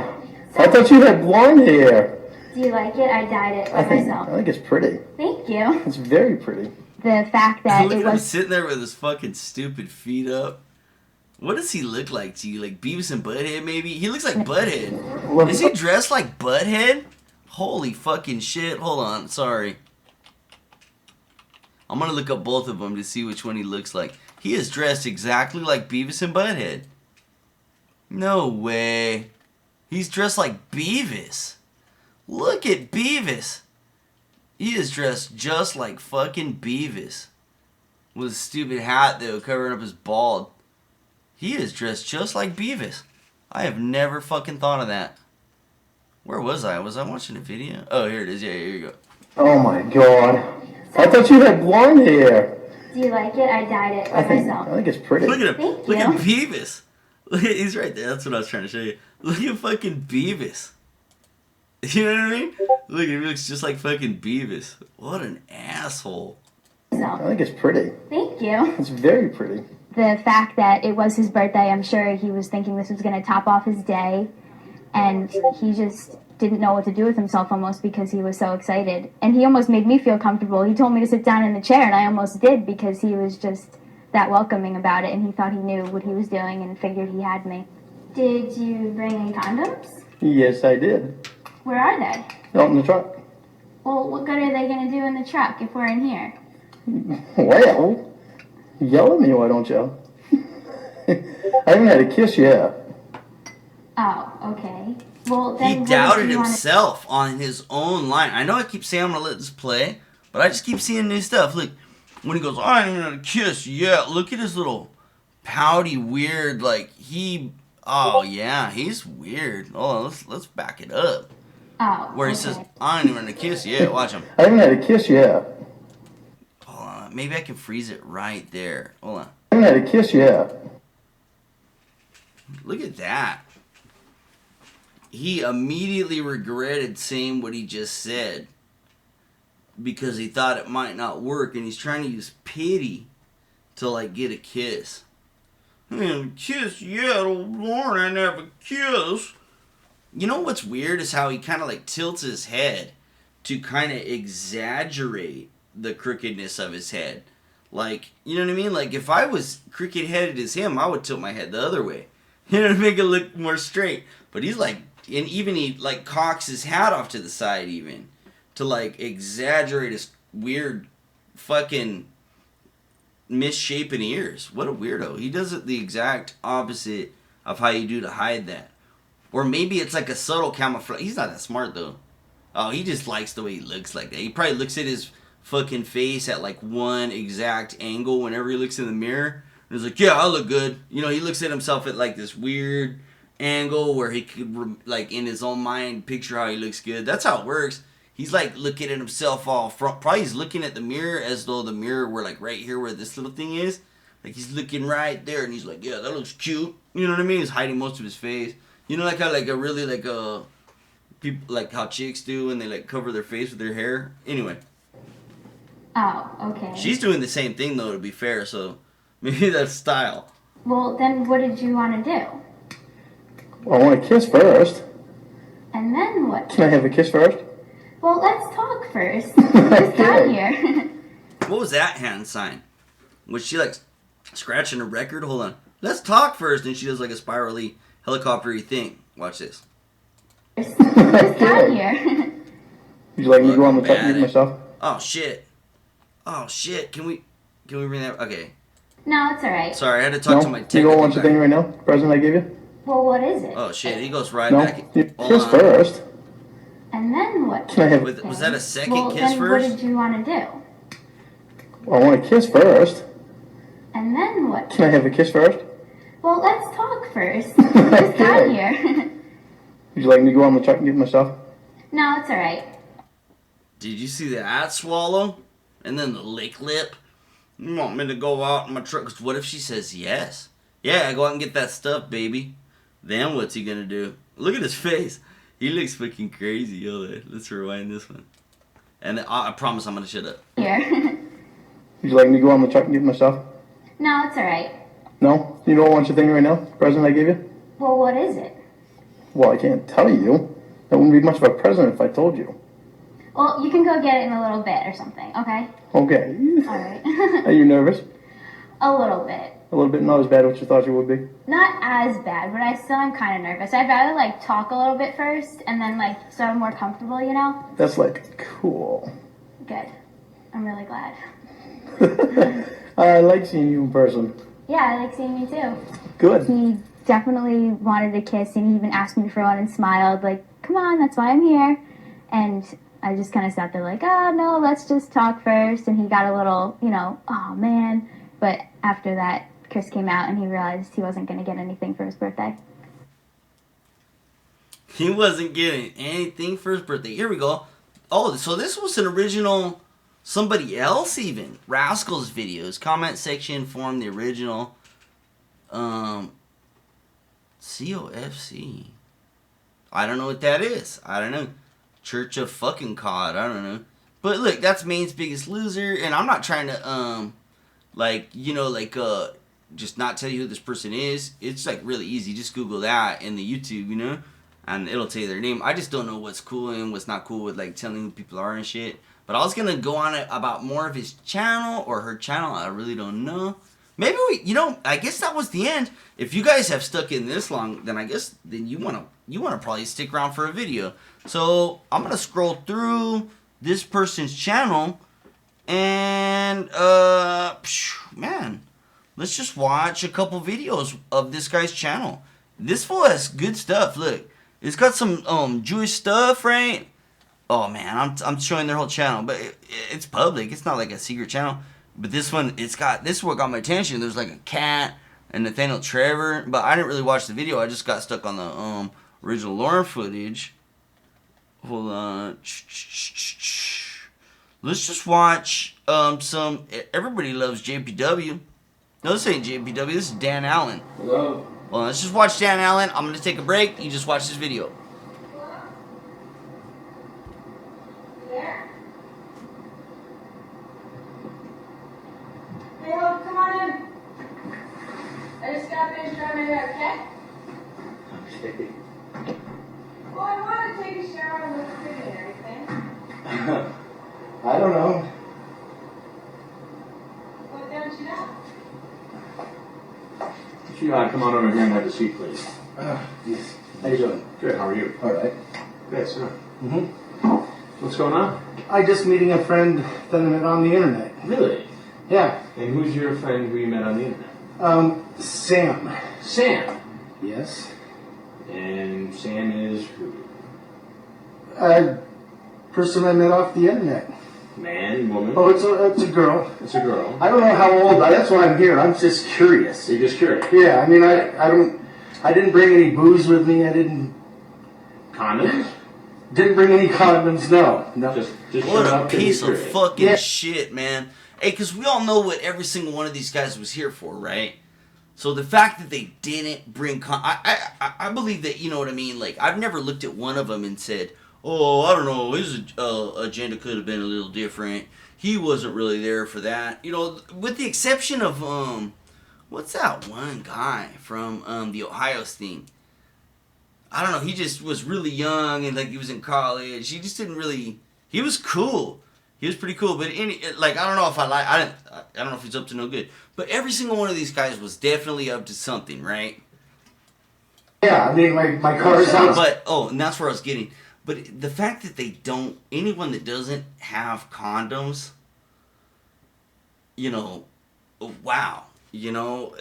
I thought you had blonde hair. Do you like it? I dyed it by myself. I think it's pretty. Thank you. It's very pretty. The fact that Look it at him was sitting there with his fucking stupid feet up. What does he look like to you? Like Beavis and Butthead, maybe? He looks like Butthead. Is he dressed like Butthead? Holy fucking shit. Hold on. Sorry. I'm gonna look up both of them to see which one he looks like. He is dressed exactly like Beavis and Butthead. No way. He's dressed like Beavis. Look at Beavis. He is dressed just like fucking Beavis. With a stupid hat, though, covering up his bald. He is dressed just like Beavis. I have never fucking thought of that. Where was I? Was I watching a video? Oh, here it is. Yeah, here you go. Oh my God. I thought you had blonde hair. Do you like it? I dyed it by myself. I think it's pretty. Look at him. Thank Look you. at Beavis. Look at, he's right there. That's what I was trying to show you. Look at fucking Beavis. You know what I mean? Look, he looks just like fucking Beavis. What an asshole. I think it's pretty. Thank you. It's very pretty. The fact that it was his birthday, I'm sure he was thinking this was going to top off his day. And he just didn't know what to do with himself almost because he was so excited. And he almost made me feel comfortable. He told me to sit down in the chair, and I almost did because he was just that welcoming about it. And he thought he knew what he was doing and figured he had me. Did you bring in condoms? Yes, I did. Where are they? Out in the truck. Well, what good are they going to do in the truck if we're in here? Well, yell at me, why don't you? I haven't had a kiss yet. Oh, okay. Well, then He what doubted did you himself on his own line. I know I keep saying I'm going to let this play, But I just keep seeing new stuff. Look, when he goes, I ain't gonna kiss. Yeah, look at his little pouty, weird, like, oh, yeah, he's weird. Oh, let's back it up. Oh, Where he says, I ain't even gonna kiss yet. Watch him. I haven't had a kiss yet. Hold on. Maybe I can freeze it right there. Hold on. I haven't had a kiss yet. Look at that. He immediately regretted saying what he just said because he thought it might not work, and he's trying to use pity to, like, get a kiss. Kiss yet, old Lorne, I never kiss. You know what's weird is how he kind of, like, tilts his head to kind of exaggerate the crookedness of his head. Like, you know what I mean? Like, if I was crooked-headed as him, I would tilt my head the other way. You know, to make it look more straight. But he's like, and even he, like, cocks his hat off to the side even to, like, exaggerate his weird fucking misshapen ears. What a weirdo. He does it the exact opposite of how you do to hide that. Or maybe it's like a subtle camouflage. He's not that smart, though. Oh, he just likes the way he looks like that. He probably looks at his fucking face at, like, one exact angle whenever he looks in the mirror. And he's like, yeah, I look good. You know, he looks at himself at, like, this weird angle where he could, like, in his own mind, picture how he looks good. That's how it works. He's, like, looking at himself all front. Probably he's looking at the mirror as though the mirror were, like, right here where this little thing is. Like, he's looking right there, and he's like, yeah, that looks cute. You know what I mean? He's hiding most of his face. You know, like how, like, a really, like, people, like how chicks do when they, like, cover their face with their hair? Anyway. Oh, okay. She's doing the same thing, though, to be fair, so maybe that's style. Well, then what did you want to do? Well, I want to kiss first. And then what? Can I have a kiss first? Well, let's talk first. Just out here. What was that hand sign? Was she, like, scratching a record? Hold on. Let's talk first. And she does, like, a spirally, helicopter-y thing. Watch this. Just out here. Would you like me to go on the top and myself? Oh, shit. Oh, shit. Can we bring that? Okay. No, it's alright. Sorry, I had to talk to my You don't want the thing right now? The present I gave you? Well, what is it? Oh, shit. He goes right No. back. Kiss Hold on. first. And then what? Can I have? Was that a second Well, kiss then first? what did you want to do? Well, I want to kiss first. And then what? Can I have a kiss first? Well, let's talk first. Just out here. Would you like me to go on the truck and get myself? No, it's alright. Did you see the at swallow? And then the lick lip? You want me to go out in my truck? 'Cause what if she says yes? Yeah, go out and get that stuff, baby. Then what's he gonna do? Look at his face. He looks fucking crazy. Hold on. Let's rewind this one. And I promise I'm gonna shut up. Here. Would you like me to go on the truck and get myself? No, it's alright. No? You don't want your thing right now? The present I gave you? Well, what is it? Well, I can't tell you. That wouldn't be much of a present if I told you. Well, you can go get it in a little bit or something, okay? Okay. Alright. Are you nervous? A little bit. A little bit, not as bad as you thought you would be. Not as bad, but I still am kind of nervous. I'd rather, like, talk a little bit first and then, like, so I'm more comfortable, you know? That's like cool. Good. I'm really glad. I like seeing you in person. Yeah, I like seeing you too. Good. He definitely wanted a kiss, and he even asked me for one and smiled, like, come on, that's why I'm here. And I just kind of sat there like, oh, no, let's just talk first. And he got a little, you know, oh, man. But after that, Chris came out, and he realized he wasn't going to get anything for his birthday. He wasn't getting anything for his birthday. Here we go. Oh, so this was an original somebody else even. Rascal's videos. Comment section formed the original. COFC. I don't know what that is. I don't know. Church of fucking COD. I don't know. But look, that's Maine's Biggest Loser. And I'm not trying to, like, you know, like, just not tell you who this person is. It's, like, really easy. Just Google that in the YouTube, you know? And it'll tell you their name. I just don't know what's cool and what's not cool with, like, telling who people are and shit. But I was going to go on about more of his channel or her channel. I really don't know. Maybe we, you know, I guess that was the end. If you guys have stuck in this long, then I guess then you want to probably stick around for a video. So I'm going to scroll through this person's channel and, man, let's just watch a couple videos of this guy's channel. This fool has good stuff. Look, it's got some Jewish stuff, right? Oh man, I'm showing their whole channel, but it's public. It's not like a secret channel. But this one, this one got my attention. There's like a cat and Nathaniel Trevor, but I didn't really watch the video. I just got stuck on the original Lorne footage. Hold on. Let's just watch some. Everybody loves JPW. No, this ain't JPW. This is Dan Allen. Hello. Well, let's just watch Dan Allen. I'm gonna take a break. You just watch this video. Hey, Hope, come on in. I just got finished drying my hair, okay? Well, I want to take a shower and look pretty and everything. I don't know. What don't you know? Sheila, come on over here and have a seat, please. Yes. How you doing? Good, how are you? All right. Good, sir. Mm-hmm. What's going on? I just meeting a friend that I met on the internet. Really? Yeah. And who's your friend who you met on the internet? Sam. Sam. Yes. And Sam is who? Person I met off the internet. Man, woman? Oh, it's a girl. It's a girl. I don't know how old. That's why I'm here. I'm just curious. You're just curious? Yeah. I mean, I didn't bring any booze with me. I didn't. Condoms? Didn't bring any condoms. No. Just What shut a up and piece be of curious. fucking shit, man. Hey, because we all know what every single one of these guys was here for, right? So the fact that they didn't bring I believe that, you know what I mean? Like, I've never looked at one of them and said, oh, I don't know, his agenda could have been a little different. He wasn't really there for that. You know, with the exception of, what's that one guy from the Ohio thing? I don't know, he just was really young and, like, he was in college. He just didn't really, he was cool. He was pretty cool, but I don't know if I don't know if he's up to no good. But every single one of these guys was definitely up to something, right? Yeah, I mean, my car is out. But, and that's where I was getting. But the fact that they don't, anyone that doesn't have condoms, you know, wow. You know,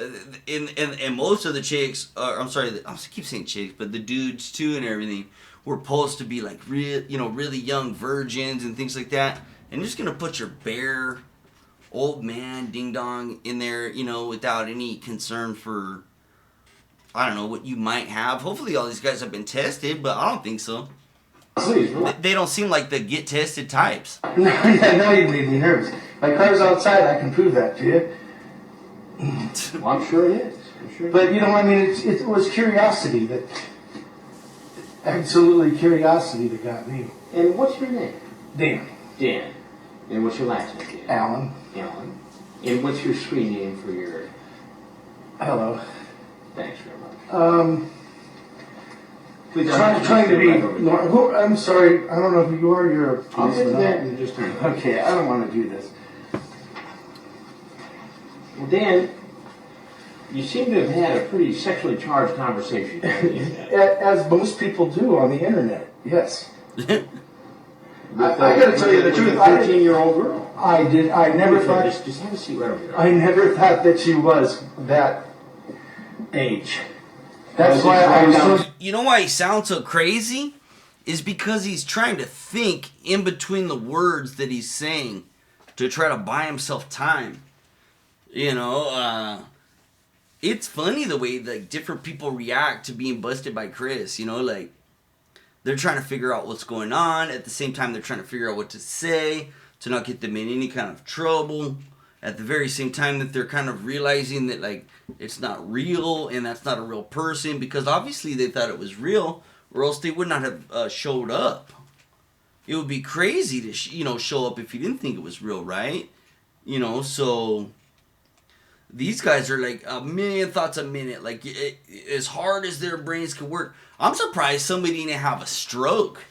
and most of the chicks, I'm sorry, I keep saying chicks, but the dudes too and everything, were supposed to be like really young virgins and things like that. And you're just going to put your bare old man ding dong in there, you know, without any concern for, I don't know, what you might have. Hopefully all these guys have been tested, but I don't think so. Please, They don't seem like the get tested types. now you made me nervous. My car's outside. I can prove that to you. Well, I'm sure it is. But you know, I mean, it was curiosity that, absolutely curiosity that got me. And what's your name? Dan. Dan. And what's your last name, Dan? Alan. Alan. And what's your screen name for your... Hello. Thanks very much. Please, Trying to be. I'm sorry. I don't know who you are. You're a I'll get to policeman. that in just a minute. Okay, I don't want to do this. Well, Dan, you seem to have had a pretty sexually charged conversation on the internet. As most people do on the internet. Yes. With, I gotta tell you the truth. With a 13-year-old girl. I did. I never thought. Just have a seat right over there. I never thought that she was that age. That's why I was so. You know why he sounds so crazy? Is because he's trying to think in between the words that he's saying to try to buy himself time. You know, it's funny the way like different people react to being busted by Chris. You know, like they're trying to figure out what's going on. At the same time, they're trying to figure out what to say to not get them in any kind of trouble. At the very same time that they're kind of realizing that like it's not real and that's not a real person, because obviously they thought it was real, or else they would not have showed up. It would be crazy to show up if you didn't think it was real, right? You know, so these guys are like a million thoughts a minute, like as hard as their brains can work. I'm surprised somebody didn't have a stroke.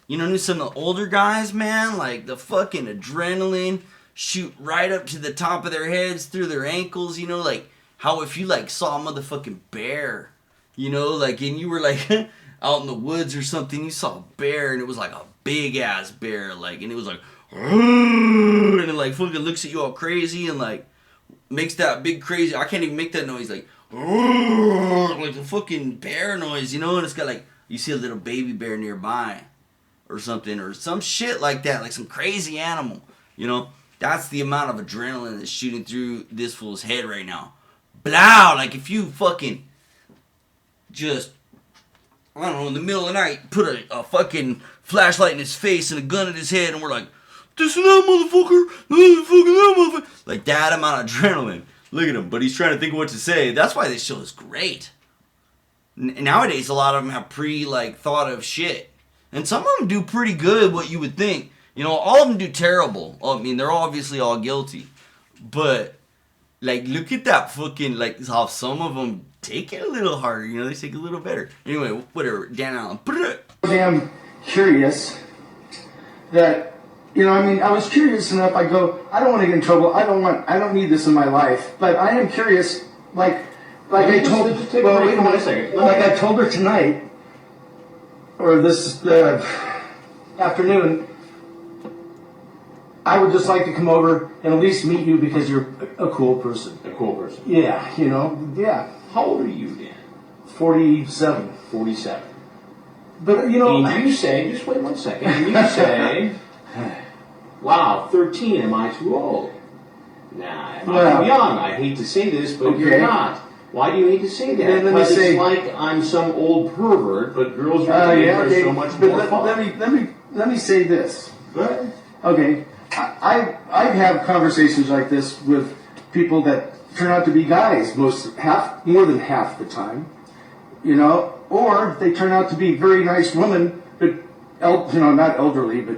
You know, some of the older guys, man, like the fucking adrenaline shoot right up to the top of their heads, through their ankles, you know, like how if you like saw a motherfucking bear, you know, like, and you were like out in the woods or something, you saw a bear and it was like a big ass bear, like, and it was like, and it like fucking looks at you all crazy and like makes that big crazy, I can't even make that noise, like the fucking bear noise, you know, and it's got like, you see a little baby bear nearby, or something, or some shit like that, like some crazy animal. You know, that's the amount of adrenaline that's shooting through this fool's head right now. Blow! Like if you fucking just, I don't know, in the middle of the night, put a fucking flashlight in his face and a gun in his head, and we're like, this and that motherfucker, like that amount of adrenaline. Look at him, but he's trying to think of what to say. That's why this show is great. Nowadays, a lot of them have thought of shit. And some of them do pretty good, what you would think. You know, all of them do terrible. I mean, they're obviously all guilty. But, like, look at that fucking, like, how some of them take it a little harder. You know, they take it a little better. Anyway, whatever. Dan Allen. Damn curious that, you know, I mean, I was curious enough. I go, I don't want to get in trouble. I don't need this in my life. But I am curious, like I told, well, wait a second. Like I told her tonight, or this afternoon, I would just like to come over and at least meet you because you're a cool person. A cool person. Yeah, you know, yeah. How old are you, Dan? 47. 47. But, you know... And you say, just wait one second, and you say, wow, 13, am I too old? Nah, am I too young? I hate to say this, but you're not. Why do you hate to say that? Because it's like I'm some old pervert, but girls are so much more fun. Let me say this. Go ahead. Okay, I have conversations like this with people that turn out to be guys more than half the time, you know, or they turn out to be very nice women, but you know, not elderly, but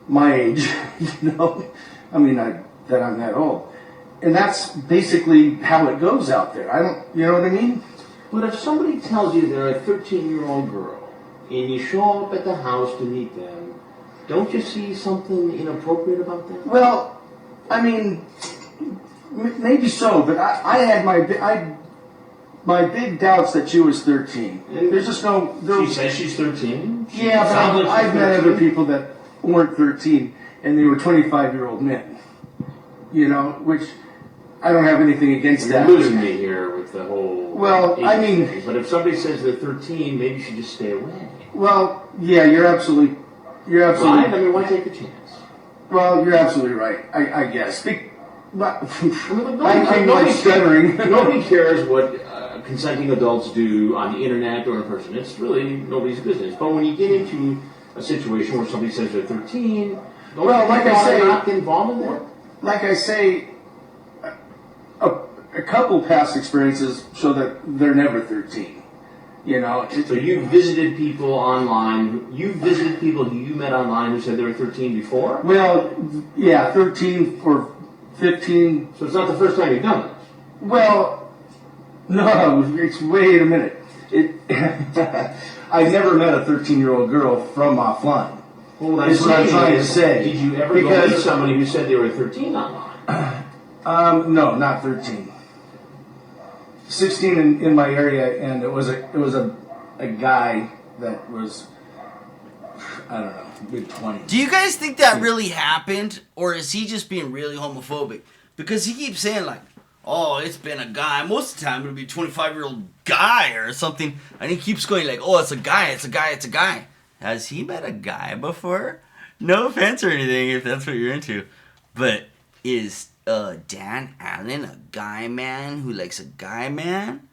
my age, you know. I mean, that I'm that old. And that's basically how it goes out there. You know what I mean? But if somebody tells you they're a 13-year-old girl, and you show up at the house to meet them, don't you see something inappropriate about that? Well, I mean, maybe so, but I had my big doubts that she was 13. There's just no... She says she's 13? Yeah, but I've met other people that weren't 13, and they were 25-year-old men. You know, which... I don't have anything against that. You're losing me here with the whole... Well, I mean... thing. But if somebody says they're 13, maybe you should just stay away. Well, yeah, you're absolutely... Right? I mean, why take a chance? Well, you're absolutely right, I guess. But I'm like stuttering. Nobody cares what consenting adults do on the internet or in person. It's really nobody's business. But when you get into a situation where somebody says they're 13, well, like I say, not get involved in that? Like I say... A couple past experiences show that they're never 13. You know. So you visited people online. You visited people who you met online who said they were 13 before? Well, yeah, 13 or 15. So it's not the first time you've done this? Well, no. Wait a minute. I've never met a 13-year-old girl from offline. Well, that's what I'm trying to say. Did you ever go meet somebody who said they were 13 online? No, not 13. 16 in my area, and it was a guy that was, I don't know, mid-20s. Do you guys think that really happened, or is he just being really homophobic? Because he keeps saying like, oh, it's been a guy. Most of the time it'll be a 25-year-old guy or something, and he keeps going like, oh, it's a guy, it's a guy, it's a guy. Has he met a guy before? No offense or anything if that's what you're into, but is Dan Allen a guy man who likes a guy man?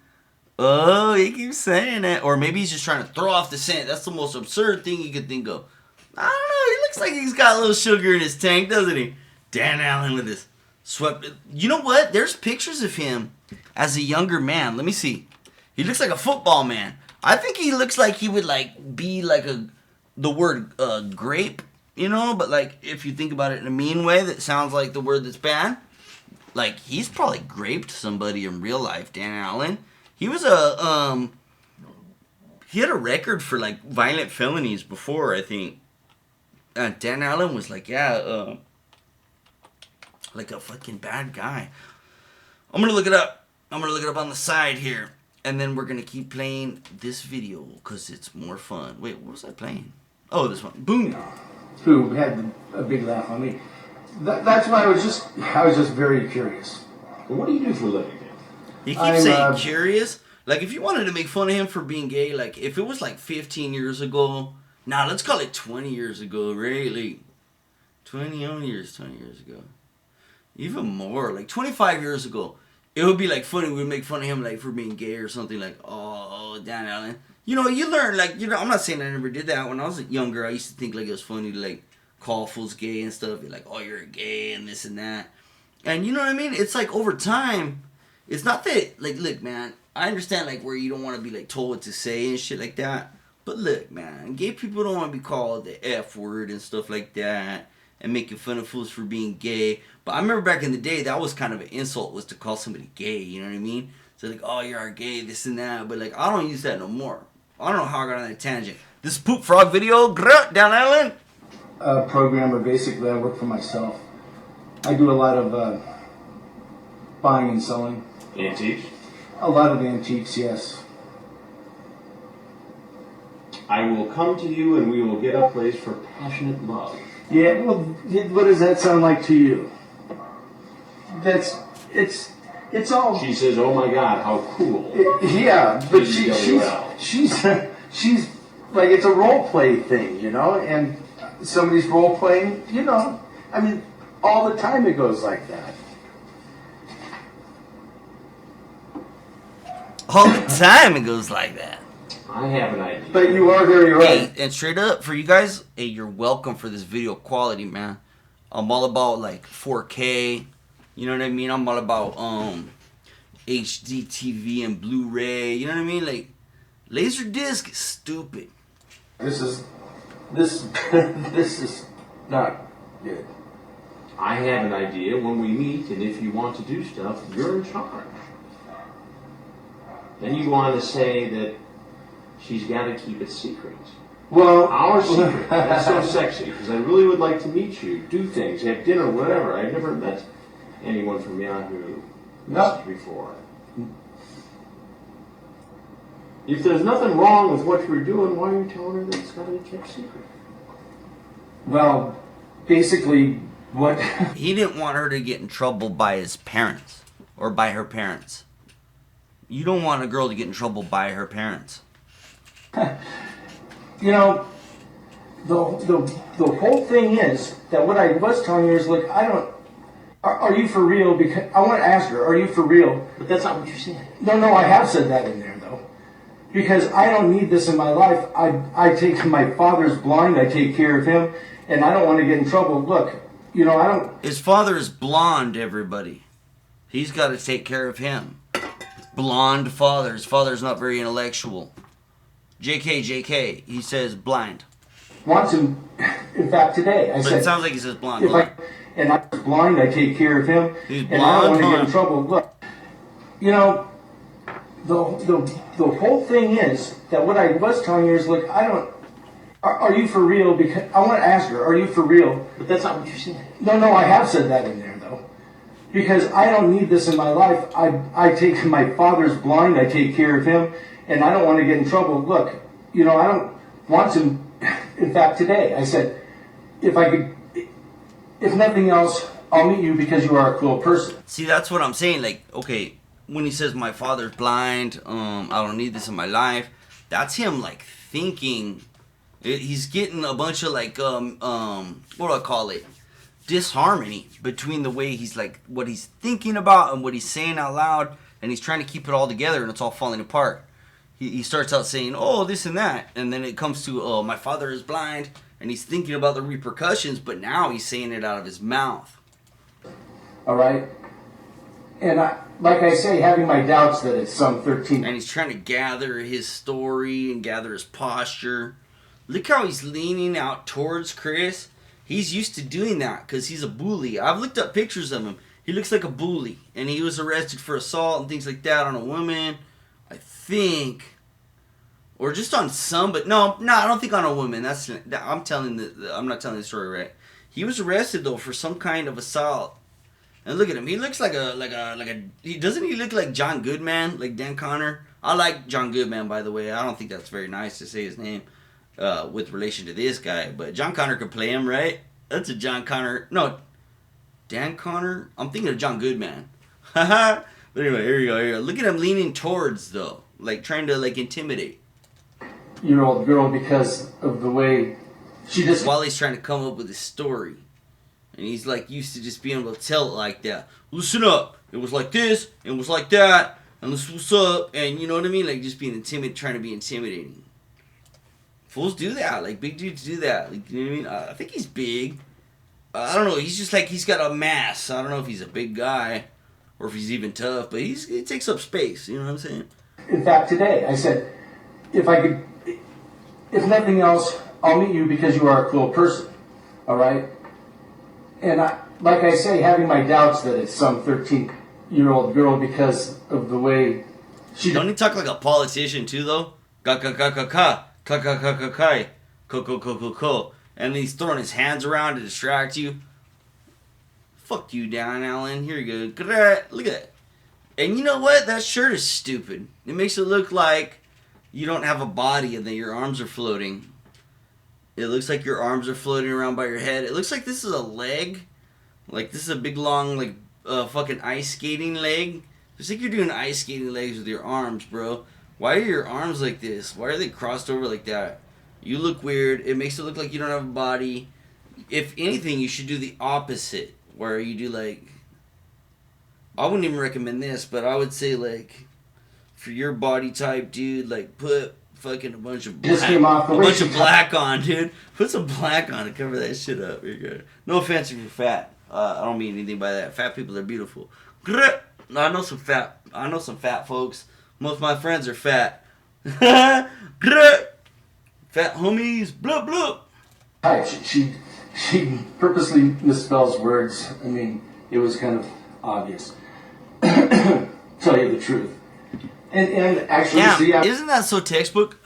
Oh, he keeps saying it. Or maybe he's just trying to throw off the scent. That's the most absurd thing you could think of. I don't know. He looks like he's got a little sugar in his tank, doesn't he? Dan Allen with his swept... You know what? There's pictures of him as a younger man. Let me see. He looks like a football man. I think he looks like he would like be like the word grape, you know? But like if you think about it in a mean way that sounds like the word that's bad. Like, he's probably graped somebody in real life, Dan Allen. He was he had a record for, like, violent felonies before, I think. Dan Allen was like, like a fucking bad guy. I'm gonna look it up. I'm gonna look it up on the side here. And then we're gonna keep playing this video, because it's more fun. Wait, what was I playing? Oh, this one. Boom. Who had a big laugh on me. That's why I was just very curious. Well, what do you do for a living? He keeps saying curious. Like, if you wanted to make fun of him for being gay, like, if it was like 15 years ago, Now let's call it 20 years ago, right? Like 20 years ago. Even more, like 25 years ago. It would be like funny, we'd make fun of him like for being gay or something, like, oh, Dan Allen. You know, you learn, like, you know, I'm not saying I never did that. When I was younger, I used to think like it was funny to like call fools gay and stuff. You're like, oh, you're gay and this and that. And you know what I mean? It's like over time, it's not that, like, look, man, I understand like where you don't want to be like told what to say and shit like that. But look, man, gay people don't want to be called the F word and stuff like that and making fun of fools for being gay. But I remember back in the day, that was kind of an insult, was to call somebody gay, you know what I mean? So like, oh, you're gay, this and that. But like, I don't use that no more. I don't know how I got on that tangent. This Poop Frog video, down Allen. Programmer, basically, I work for myself. I do a lot of buying and selling. Antiques? A lot of antiques, yes. I will come to you and we will get a place for passionate love. Yeah, well, what does that sound like to you? It's all... She says, oh my God, how cool. Yeah, but she's like, it's a role play thing, you know? And somebody's role playing, you know, I mean, all the time it goes like that. All the time it goes like that. I have an idea. But you are very right. Hey, and straight up, for you guys, hey, you're welcome for this video quality, man. I'm all about, like, 4K. You know what I mean? I'm all about, HD TV and Blu-ray. You know what I mean? Like, Laserdisc is stupid. This is not good. I have an idea. When we meet, and if you want to do stuff, you're in charge. Then you want to say that she's got to keep it secret. Well, our secret. That's so sexy, because I really would like to meet you, do things, have dinner, whatever. I've never met anyone from Yahoo before. If there's nothing wrong with what you're doing, why are you telling her that it's got to be kept secret? Well, basically, what... He didn't want her to get in trouble by his parents, or by her parents. You don't want a girl to get in trouble by her parents. You know, the whole thing is that what I was telling you is, look, I don't... Are you for real? Because I want to ask her, are you for real? But that's not what you said. No, I have said that in there, though. Because I don't need this in my life. I take... My father's blind. I take care of him. And I don't want to get in trouble. Look, you know, I don't... His father is blonde, everybody. He's got to take care of him. Blonde father. His father's not very intellectual. JK. He says blind. Wants him, in fact, today. But it sounds like he says blonde. And I'm blind, I take care of him. He's and I don't blonde. want to get in trouble. Look, you know, the whole thing is that what I was telling you is, look, I don't... Are you for real? Because I want to ask her, are you for real? But that's not what you said. No, I have said that in there, though. Because I don't need this in my life. I take... My father's blind, I take care of him. And I don't want to get in trouble. Look, you know, I don't want him... In fact, today, I said, if I could... If nothing else, I'll meet you because you are a cool person. See, that's what I'm saying. Like, okay, when he says my father's blind, I don't need this in my life, that's him, like, thinking... He's getting a bunch of, like, what do I call it? Disharmony between the way he's, like, what he's thinking about and what he's saying out loud, and he's trying to keep it all together, and it's all falling apart. He starts out saying, oh, this and that, and then it comes to, oh, my father is blind, and he's thinking about the repercussions, but now he's saying it out of his mouth. All right? And like I say, having my doubts that it's some 13... And he's trying to gather his story and gather his posture. Look how he's leaning out towards Chris. He's used to doing that because he's a bully. I've looked up pictures of him. He looks like a bully. And he was arrested for assault and things like that on a woman, I think. Or just on some, but no, I don't think on a woman. I'm not telling the story right. He was arrested though for some kind of assault. And look at him. He looks like doesn't he look like John Goodman, like Dan Connor? I like John Goodman, by the way. I don't think that's very nice to say his name with relation to this guy, but John Connor could play him, right? That's a John Connor. No, Dan Connor. I'm thinking of John Goodman. Haha. But anyway, here you go. Look at him leaning towards though, like trying to like intimidate. 13-year-old girl because of the way she just... While he's trying to come up with a story. And he's like used to just being able to tell it like that. Listen up. It was like this. It was like that. And this was up. And you know what I mean? Like just being trying to be intimidating. Fools do that. Like big dudes do that. Like, you know what I mean? I think he's big. I don't know. He's just like, he's got a mass. I don't know if he's a big guy or if he's even tough. But he takes up space. You know what I'm saying? In fact, today, I said, if nothing else, I'll meet you because you are a cool person. All right? And like I say, having my doubts that it's some 13-year-old girl because of the way she... Don't he talk like a politician too, though? Ka-ka-ka-ka-ka. Ka-ka-ka-ka-ka. And he's throwing his hands around to distract you. Fuck you, Dan Allen. Here you go. Look at that. And you know what? That shirt is stupid. It makes it look like you don't have a body and that your arms are floating. It looks like your arms are floating around by your head. It looks like this is a leg. Like this is a big long like fucking ice skating leg. It's like you're doing ice skating legs with your arms, bro. Why are your arms like this? Why are they crossed over like that? You look weird. It makes it look like you don't have a body. If anything, you should do the opposite. Where you do like... I wouldn't even recommend this, but I would say like... For your body type, dude, like put fucking a bunch of black on, dude. Put some black on to cover that shit up. You're good. No offense if you're fat. I don't mean anything by that. Fat people are beautiful. I know some fat folks. Most of my friends are fat. Fat homies. Blah blah. Hi, she purposely misspells words. I mean, it was kind of obvious. Tell you the truth. And actually, yeah, isn't that so textbook?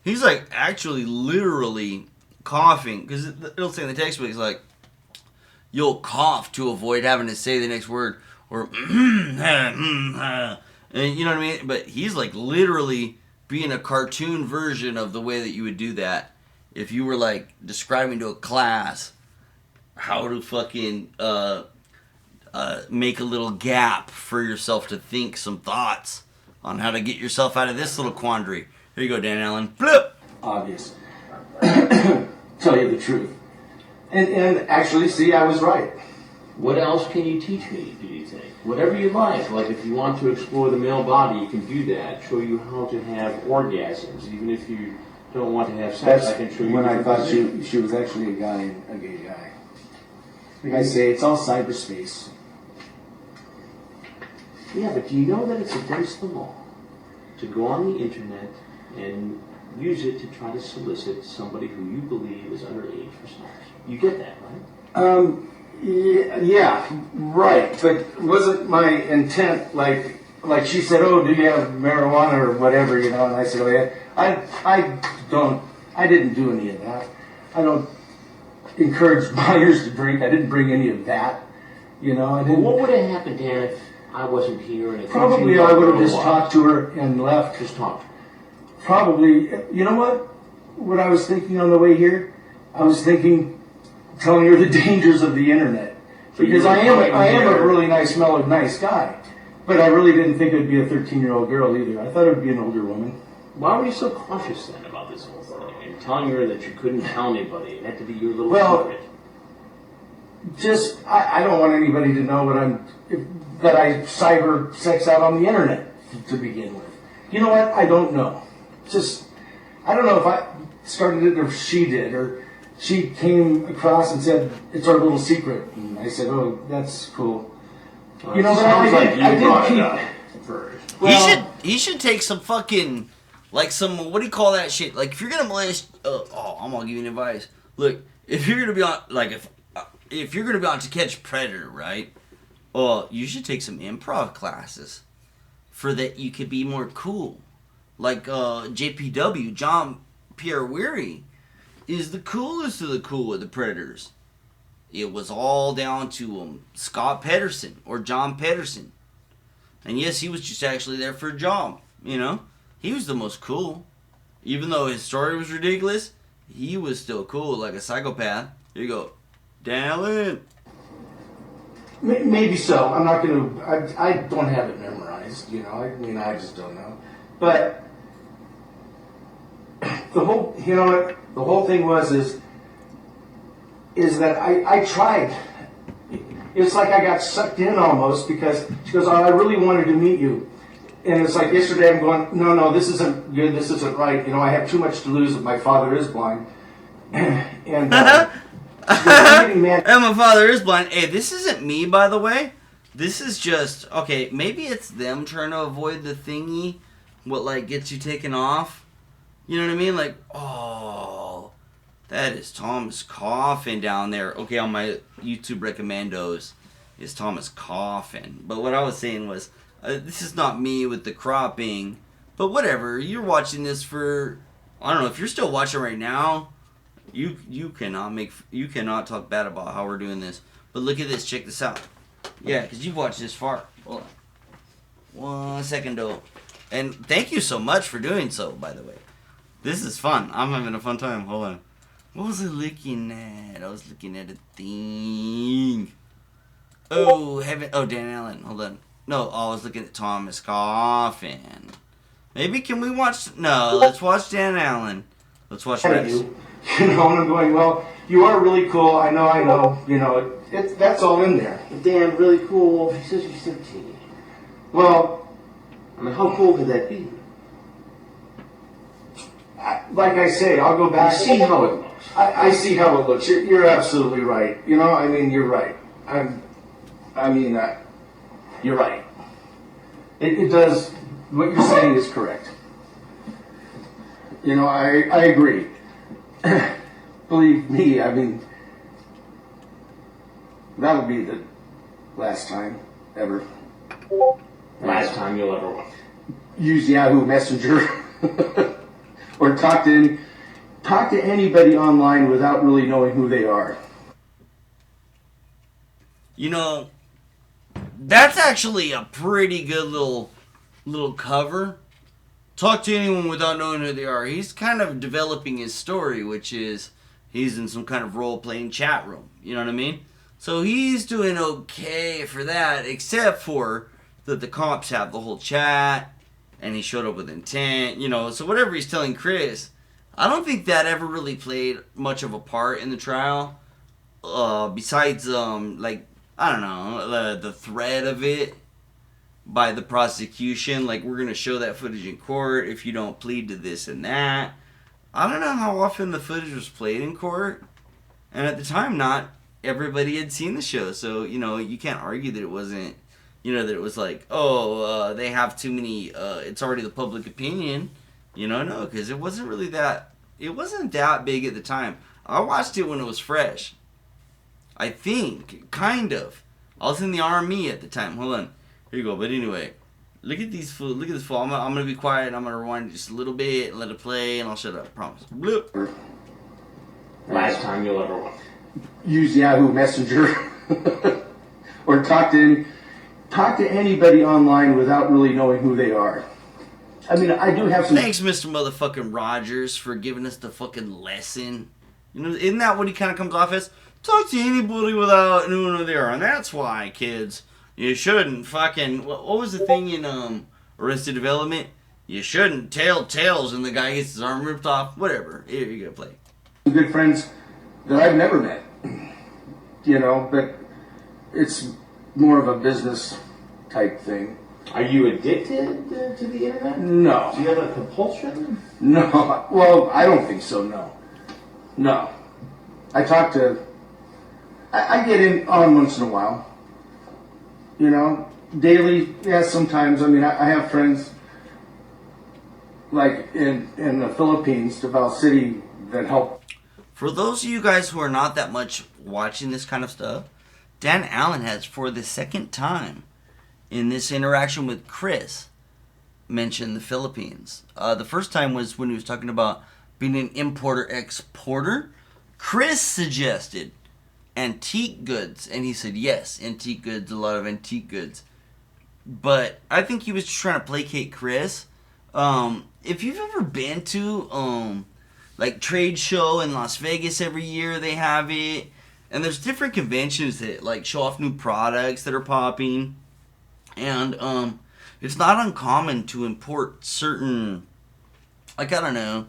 He's like actually literally coughing because it'll say in the textbook, it's like you'll cough to avoid having to say the next word or and you know what I mean. But he's like literally being a cartoon version of the way that you would do that if you were like describing to a class how to fucking make a little gap for yourself to think some thoughts on how to get yourself out of this little quandary. Here you go, Dan Allen. Flip! Obvious. Tell you the truth. And actually, see, I was right. What else can you teach me, do you think? Whatever you like. Like if you want to explore the male body, you can do that. Show you how to have orgasms. Even if you don't want to have sex, I can show you. When I thought she was actually a gay guy. Like I say, it's all cyberspace. Yeah, but do you know that it's against the law to go on the internet and use it to try to solicit somebody who you believe is underage for sex? You get that, right? Yeah, right. But wasn't my intent like she said, "Oh, do you have marijuana or whatever?" You know, and I said, "Oh yeah." I didn't do any of that. I don't encourage buyers to drink. I didn't bring any of that. You know, I didn't. Well, what would have happened, Dan, if I wasn't here? And probably I would have just talked to her and left. Just talked. Probably. You know what? What I was thinking on the way here, I was thinking, telling her the dangers of the internet. Because I am a really nice guy. But I really didn't think it would be a 13-year-old girl either. I thought it would be an older woman. Why were you so cautious then about this whole thing? And telling her that you couldn't tell anybody. It had to be your little secret. Just, I don't want anybody to know that I cyber sex out on the internet to begin with. You know what? I don't know. Just, I don't know if I started it or she did, or she came across and said, "It's our little secret." And I said, "Oh, that's cool." You know, but I did keep first. Well, he should take some fucking, like some, what do you call that shit? Like if you're gonna molest, I'm gonna give you advice. Look, if you're gonna be on, like if you're gonna be on To Catch a Predator, right? You should take some improv classes, for that you could be more cool. Like JPW, John Pierre Weary, is the coolest of the cool with the Predators. It was all down to Scott Pedersen or John Pedersen. And yes, he was just actually there for a job, you know? He was the most cool. Even though his story was ridiculous, he was still cool, like a psychopath. Here you go. Dan Allen. Maybe so. I'm not going to... I don't have it memorized, you know? I mean, I just don't know. But the whole, you know what, the whole thing is that I tried. It's like I got sucked in almost because she goes, oh, I really wanted to meet you. And it's like yesterday I'm going, no, this isn't good, this isn't right. You know, I have too much to lose if my father is blind. And I'm getting mad. And my father is blind. Hey, this isn't me, by the way. This is just, okay, maybe it's them trying to avoid the thingy, what, like, gets you taken off. You know what I mean? Like, oh, that is Thomas Coffin down there. Okay, on my YouTube recommendos is Thomas Coffin. But what I was saying was, this is not me with the cropping. But whatever, you're watching this for, I don't know, if you're still watching right now, you cannot talk bad about how we're doing this. But look at this, check this out. Yeah, because you've watched this far. Hold on. 1 second, though. And thank you so much for doing so, by the way. This is fun. I'm having a fun time. Hold on. What was I looking at? I was looking at a thing. Oh, Dan Allen. Hold on. No, I was looking at Thomas Coffin. Maybe can we watch... No, let's watch Dan Allen. Let's watch this. You know, and I'm going, well, you are really cool. I know. You know, that's all in there. Dan, really cool. He says you're 17. Well, I mean, how cool could that be? Like I say, I'll go back. You see how it looks. I see how it looks. You're absolutely right. You know, I mean, you're right. You're right. It does, what you're saying is correct. You know, I agree. Believe me, I mean, that'll be the last time ever. Last time you'll ever use Yahoo Messenger or talk to anybody online without really knowing who they are. You know, that's actually a pretty good little cover. Talk to anyone without knowing who they are. He's kind of developing his story, which is he's in some kind of role-playing chat room. You know what I mean? So he's doing okay for that, except for that the cops have the whole chat, and he showed up with intent, you know. So whatever he's telling Chris, I don't think that ever really played much of a part in the trial. Besides, like, I don't know, the threat of it by the prosecution, like, we're going to show that footage in court if you don't plead to this and that. I don't know how often the footage was played in court, and at the time, not everybody had seen the show, so, you know, you can't argue that it wasn't, you know, that it was like, they have too many, it's already the public opinion, you know, no, because it wasn't really that, it wasn't that big at the time. I watched it when it was fresh. I think, kind of. I was in the Army at the time. Hold on. Here you go. But anyway, look at these fools. Look at this fool. I'm going to be quiet. I'm going to rewind just a little bit and let it play, and I'll shut up. Promise. Bloop. Last time you'll ever use Yahoo Messenger or talk to anybody online without really knowing who they are. I mean, I do have some... Thanks, Mr. Motherfucking Rogers, for giving us the fucking lesson. You know, isn't that what he kind of comes off as? Talk to anybody without knowing who they are. And that's why, kids, you shouldn't fucking... What was the thing in Arrested Development? You shouldn't tell tales and the guy gets his arm ripped off. Whatever. Here you go, play. Good friends that I've never met. You know, but it's more of a business type thing. Are you addicted to the internet? No. Do you have a compulsion? No. Well, I don't think so, no. I talk to... I get in on once in a while. You know, daily, yeah, sometimes. I mean, I have friends, like, in the Philippines, Davao City, that help. For those of you guys who are not that much watching this kind of stuff, Dan Allen has, for the second time in this interaction with Chris, mentioned the Philippines. The first time was when he was talking about being an importer-exporter. Chris suggested antique goods, and he said, yes, antique goods, a lot of antique goods. But I think he was just trying to placate Chris. If you've ever been to, like, trade show in Las Vegas every year, they have it. And there's different conventions that, like, show off new products that are popping. And it's not uncommon to import certain, like, I don't know,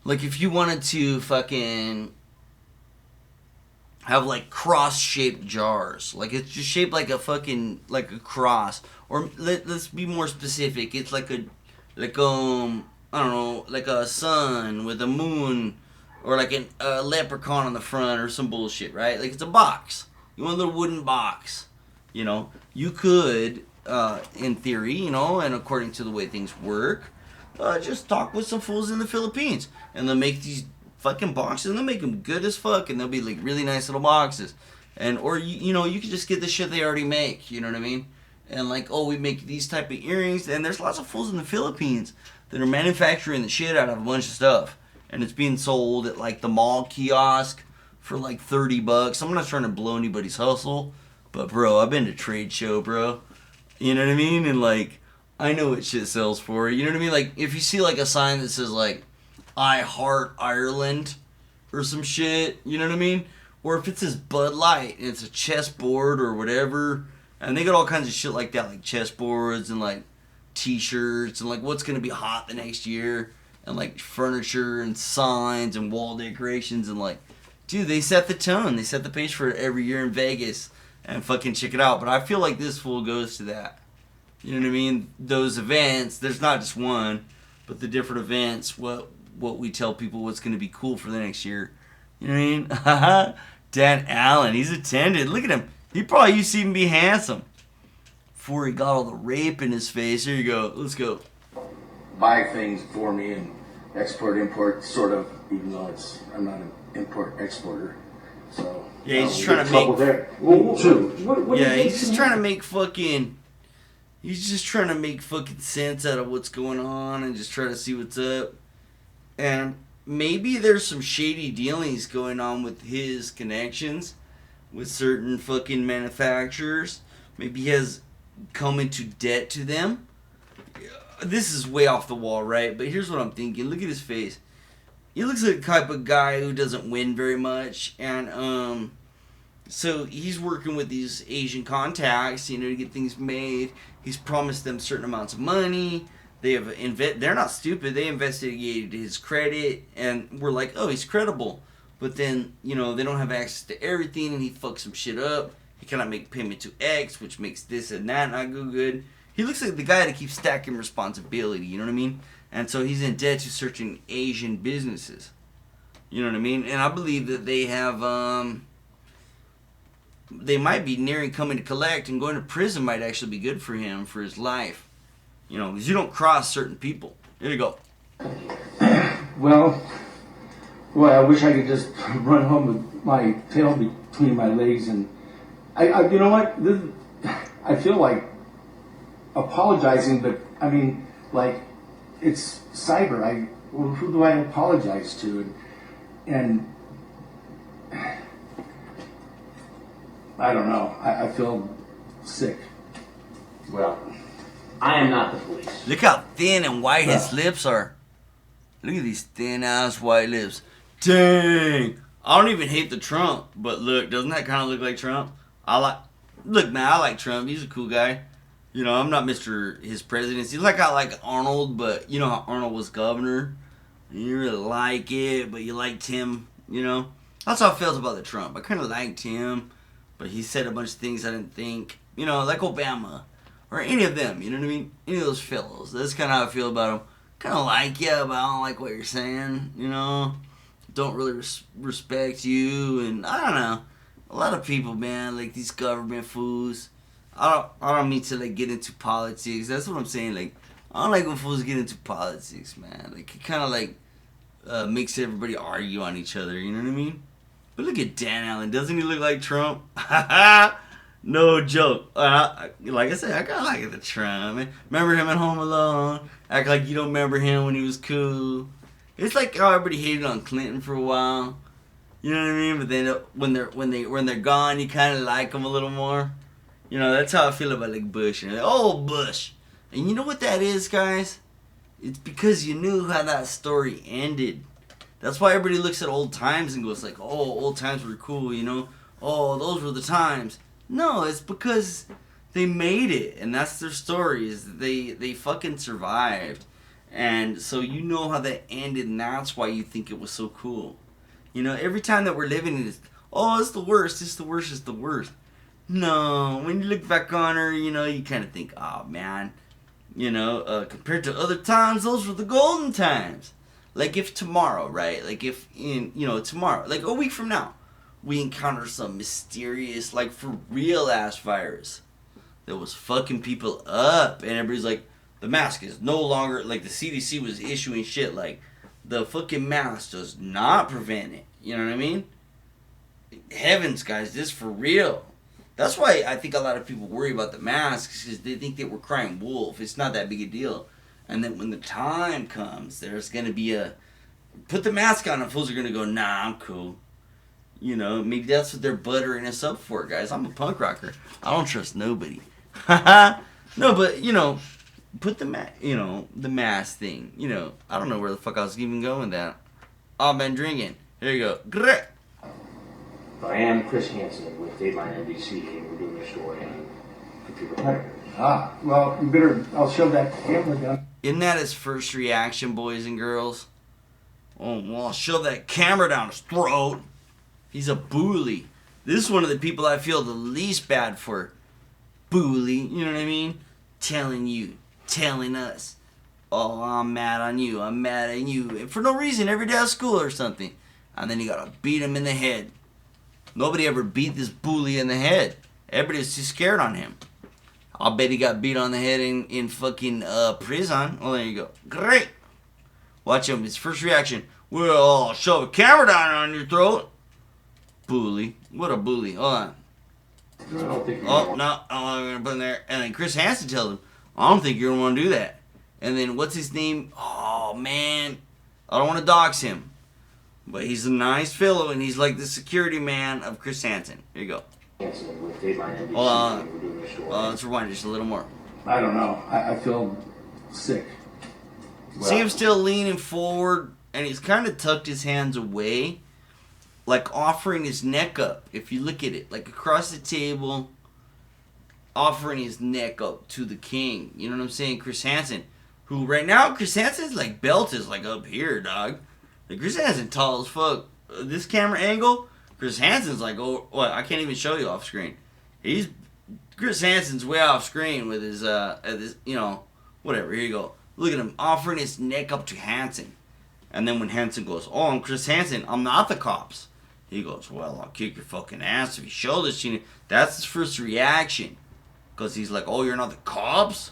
Like if you wanted to fucking have like cross-shaped jars, like it's just shaped like a fucking like a cross, or let's be more specific. It's like a I don't know, like a sun with a moon, or like a leprechaun on the front, or some bullshit, right? Like it's a box. You want a little wooden box, you know. You could, in theory, you know, and according to the way things work, just talk with some fools in the Philippines, and they'll make these fucking boxes, and they'll make them good as fuck, and they'll be like really nice little boxes, and or you know, you can just get the shit they already make, you know what I mean? And like, oh, we make these type of earrings, and there's lots of fools in the Philippines that are manufacturing the shit out of a bunch of stuff, and it's being sold at like the mall kiosk for like $30. I'm not trying to blow anybody's hustle, but bro, I've been to trade show, bro. You know what I mean? And like, I know what shit sells for. You know what I mean? Like, if you see like a sign that says like, I heart Ireland, or some shit, you know what I mean? Or if it says Bud Light and it's a chessboard or whatever, and they got all kinds of shit like that, like chessboards and like t-shirts and like what's gonna be hot the next year, and like furniture and signs and wall decorations, and like, dude, they set the tone, they set the pace for it every year in Vegas, and fucking check it out. But I feel like this fool goes to that. You know what I mean? Those events, there's not just one, but the different events, what we tell people what's going to be cool for the next year. You know what I mean? Dan Allen, he's attended. Look at him. He probably used to even be handsome before he got all the rape in his face. Here you go. Let's go. Buy things for me and export, import, sort of, even though I'm not an import exporter. So yeah, he's just trying to make. Yeah, he's just trying to make fucking. He's just trying to make fucking sense out of what's going on and just try to see what's up. And maybe there's some shady dealings going on with his connections with certain fucking manufacturers. Maybe he has come into debt to them. This is way off the wall, right? But here's what I'm thinking. Look at his face. He looks like the type of guy who doesn't win very much. And so he's working with these Asian contacts, you know, to get things made. He's promised them certain amounts of money. They have they're not stupid. They investigated his credit and were like, oh, he's credible. But then, you know, they don't have access to everything, and he fucks some shit up. He cannot make payment to X, which makes this and that not go good. He looks like the guy that keeps stacking responsibility, you know what I mean? And so he's in debt to certain Asian businesses. You know what I mean? And I believe that they have, they might be nearing coming to collect, and going to prison might actually be good for him, for his life. You know, because you don't cross certain people. Here you go. Well, I wish I could just run home with my tail between my legs, and I you know what? I feel like apologizing, but I mean, like, it's cyber. Who do I apologize to? And I don't know. I feel sick. Well, I am not the police. Look how thin and white his lips are. Look at these thin ass white lips. Dang. I don't even hate the Trump, but look, doesn't that kind of look like Trump? Look, man, I like Trump. He's a cool guy. You know, I'm not Mr. his presidency. Like I like Arnold, but you know how Arnold was governor? You really like it, but you liked him, you know? That's how I felt about the Trump. I kind of liked him, but he said a bunch of things I didn't think. You know, like Obama. Or any of them, you know what I mean? Any of those fellows. That's kind of how I feel about them. Kind of like you, but I don't like what you're saying, you know? Don't really respect you, and I don't know. A lot of people, man, like these government fools. I don't mean to like get into politics. That's what I'm saying. Like, I don't like when fools get into politics, man. Like, it kind of like makes everybody argue on each other, you know what I mean? But look at Dan Allen. Doesn't he look like Trump? No joke. Like I said, I kind of like the Trump, man. Remember him at Home Alone? Act like you don't remember him when he was cool. It's like how everybody hated on Clinton for a while. You know what I mean? But then when they're gone, you kind of like them a little more. You know, that's how I feel about like Bush. And like, oh, Bush. And you know what that is, guys? It's because you knew how that story ended. That's why everybody looks at old times and goes like, oh, old times were cool, you know? Oh, those were the times. No, it's because they made it, and that's their story. Is they fucking survived, And so you know how that ended, and that's why you think it was so cool. You know, every time that we're living in this, oh, it's the worst, it's the worst, it's the worst. No, when you look back on her, you know, you kind of think, oh, man. You know, compared to other times, those were the golden times. Like if tomorrow, right? Like if tomorrow, like a week from now, we encounter some mysterious, like for real ass virus that was fucking people up, and everybody's like, the mask is no longer, like the CDC was issuing shit like, the fucking mask does not prevent it. You know what I mean? Heavens, guys, this for real. That's why I think a lot of people worry about the masks, because they think that we're crying wolf. It's not that big a deal. And then when the time comes, there's going to be put the mask on and fools are going to go, nah, I'm cool. You know, maybe that's what they're buttering us up for, guys. I'm a punk rocker. I don't trust nobody. No, but, you know, put the mask thing. You know, I don't know where the fuck I was even going with that. I've been drinking. Here you go. Grr. I am Chris Hansen with Dateline NBC, and we're doing a story on computer predators. Ah, well, you better, I'll shove that camera down. Isn't that his first reaction, boys and girls? Oh, well, I'll shove that camera down his throat. He's a bully. This is one of the people I feel the least bad for. Bully, you know what I mean? Telling us, oh, I'm mad on you, I'm mad at you. And for no reason, every day at school or something. And then you gotta beat him in the head. Nobody ever beat this bully in the head. Everybody's too scared on him. I'll bet he got beat on the head in fucking prison. Well, there you go. Great. Watch him. His first reaction. Well, I'll shove a camera down on your throat. Bully. What a bully. Hold on. Oh, no. I'm going to put him there. And then Chris Hansen tells him, I don't think you're going to want to do that. And then what's his name? Oh, man. I don't want to dox him. But he's a nice fellow, and he's like the security man of Chris Hansen. Here you go. Hold on. Let's rewind just a little more. I don't know. I feel sick. See him still leaning forward, and he's kind of tucked his hands away, like offering his neck up. If you look at it, like across the table, offering his neck up to the king. You know what I'm saying? Chris Hansen, who right now, Chris Hansen's like belt is like up here, dog. Like Chris Hansen tall as fuck. This camera angle, Chris Hansen's like, oh, what? I can't even show you off screen. Chris Hansen's way off screen with his, you know, whatever. Here you go. Look at him offering his neck up to Hansen. And then when Hansen goes, oh, I'm Chris Hansen, I'm not the cops. He goes, well, I'll kick your fucking ass if you show this to you. That's his first reaction. Because he's like, oh, you're not the cops?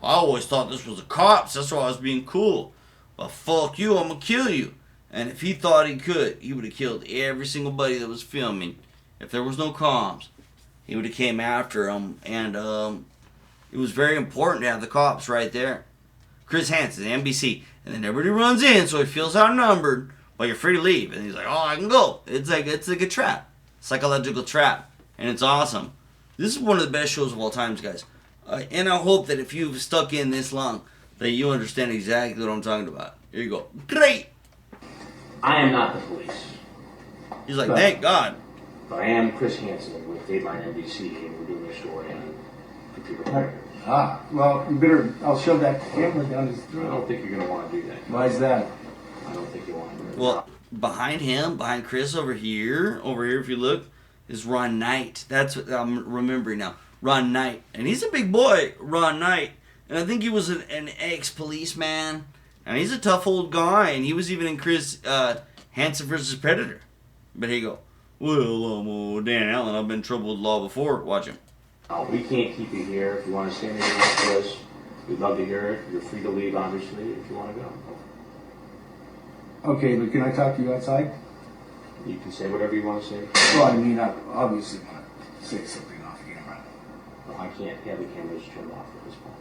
I always thought this was the cops. That's why I was being cool. But fuck you, I'm going to kill you. And if he thought he could, he would have killed every single buddy that was filming. If there was no comms, he would have came after him. And it was very important to have the cops right there. Chris Hansen, NBC. And then everybody runs in, so he feels outnumbered. But you're free to leave. And he's like, oh, I can go. It's like a trap. Psychological trap. And it's awesome. This is one of the best shows of all times, guys. And I hope that if you've stuck in this long, that you understand exactly what I'm talking about. Here you go. Great! I am not the police. He's like, thank God. But I am Chris Hansen with Dateline NBC, and we're doing a story on computer predators. Ah, well, you better, I'll shove that camera down his throat. I don't think you're going to want to do that. Why is that? I don't think you want to do that. Well, behind him, behind Chris over here if you look, is Ron Knight. That's what I'm remembering now. Ron Knight. And he's a big boy, Ron Knight. And I think he was an ex-policeman. And he's a tough old guy. And he was even in Chris Hansen vs. Predator. But here you go. Well, Dan Allen, I've been in trouble with law before. Watch him. Oh, we can't keep you here. If you want to say anything else to us, we'd love to hear it. You're free to leave, obviously, if you want to go. Okay, but can I talk to you outside? You can say whatever you want to say. Well, I mean, I obviously want to say something off camera. Well, I can't have the cameras turned off at this point.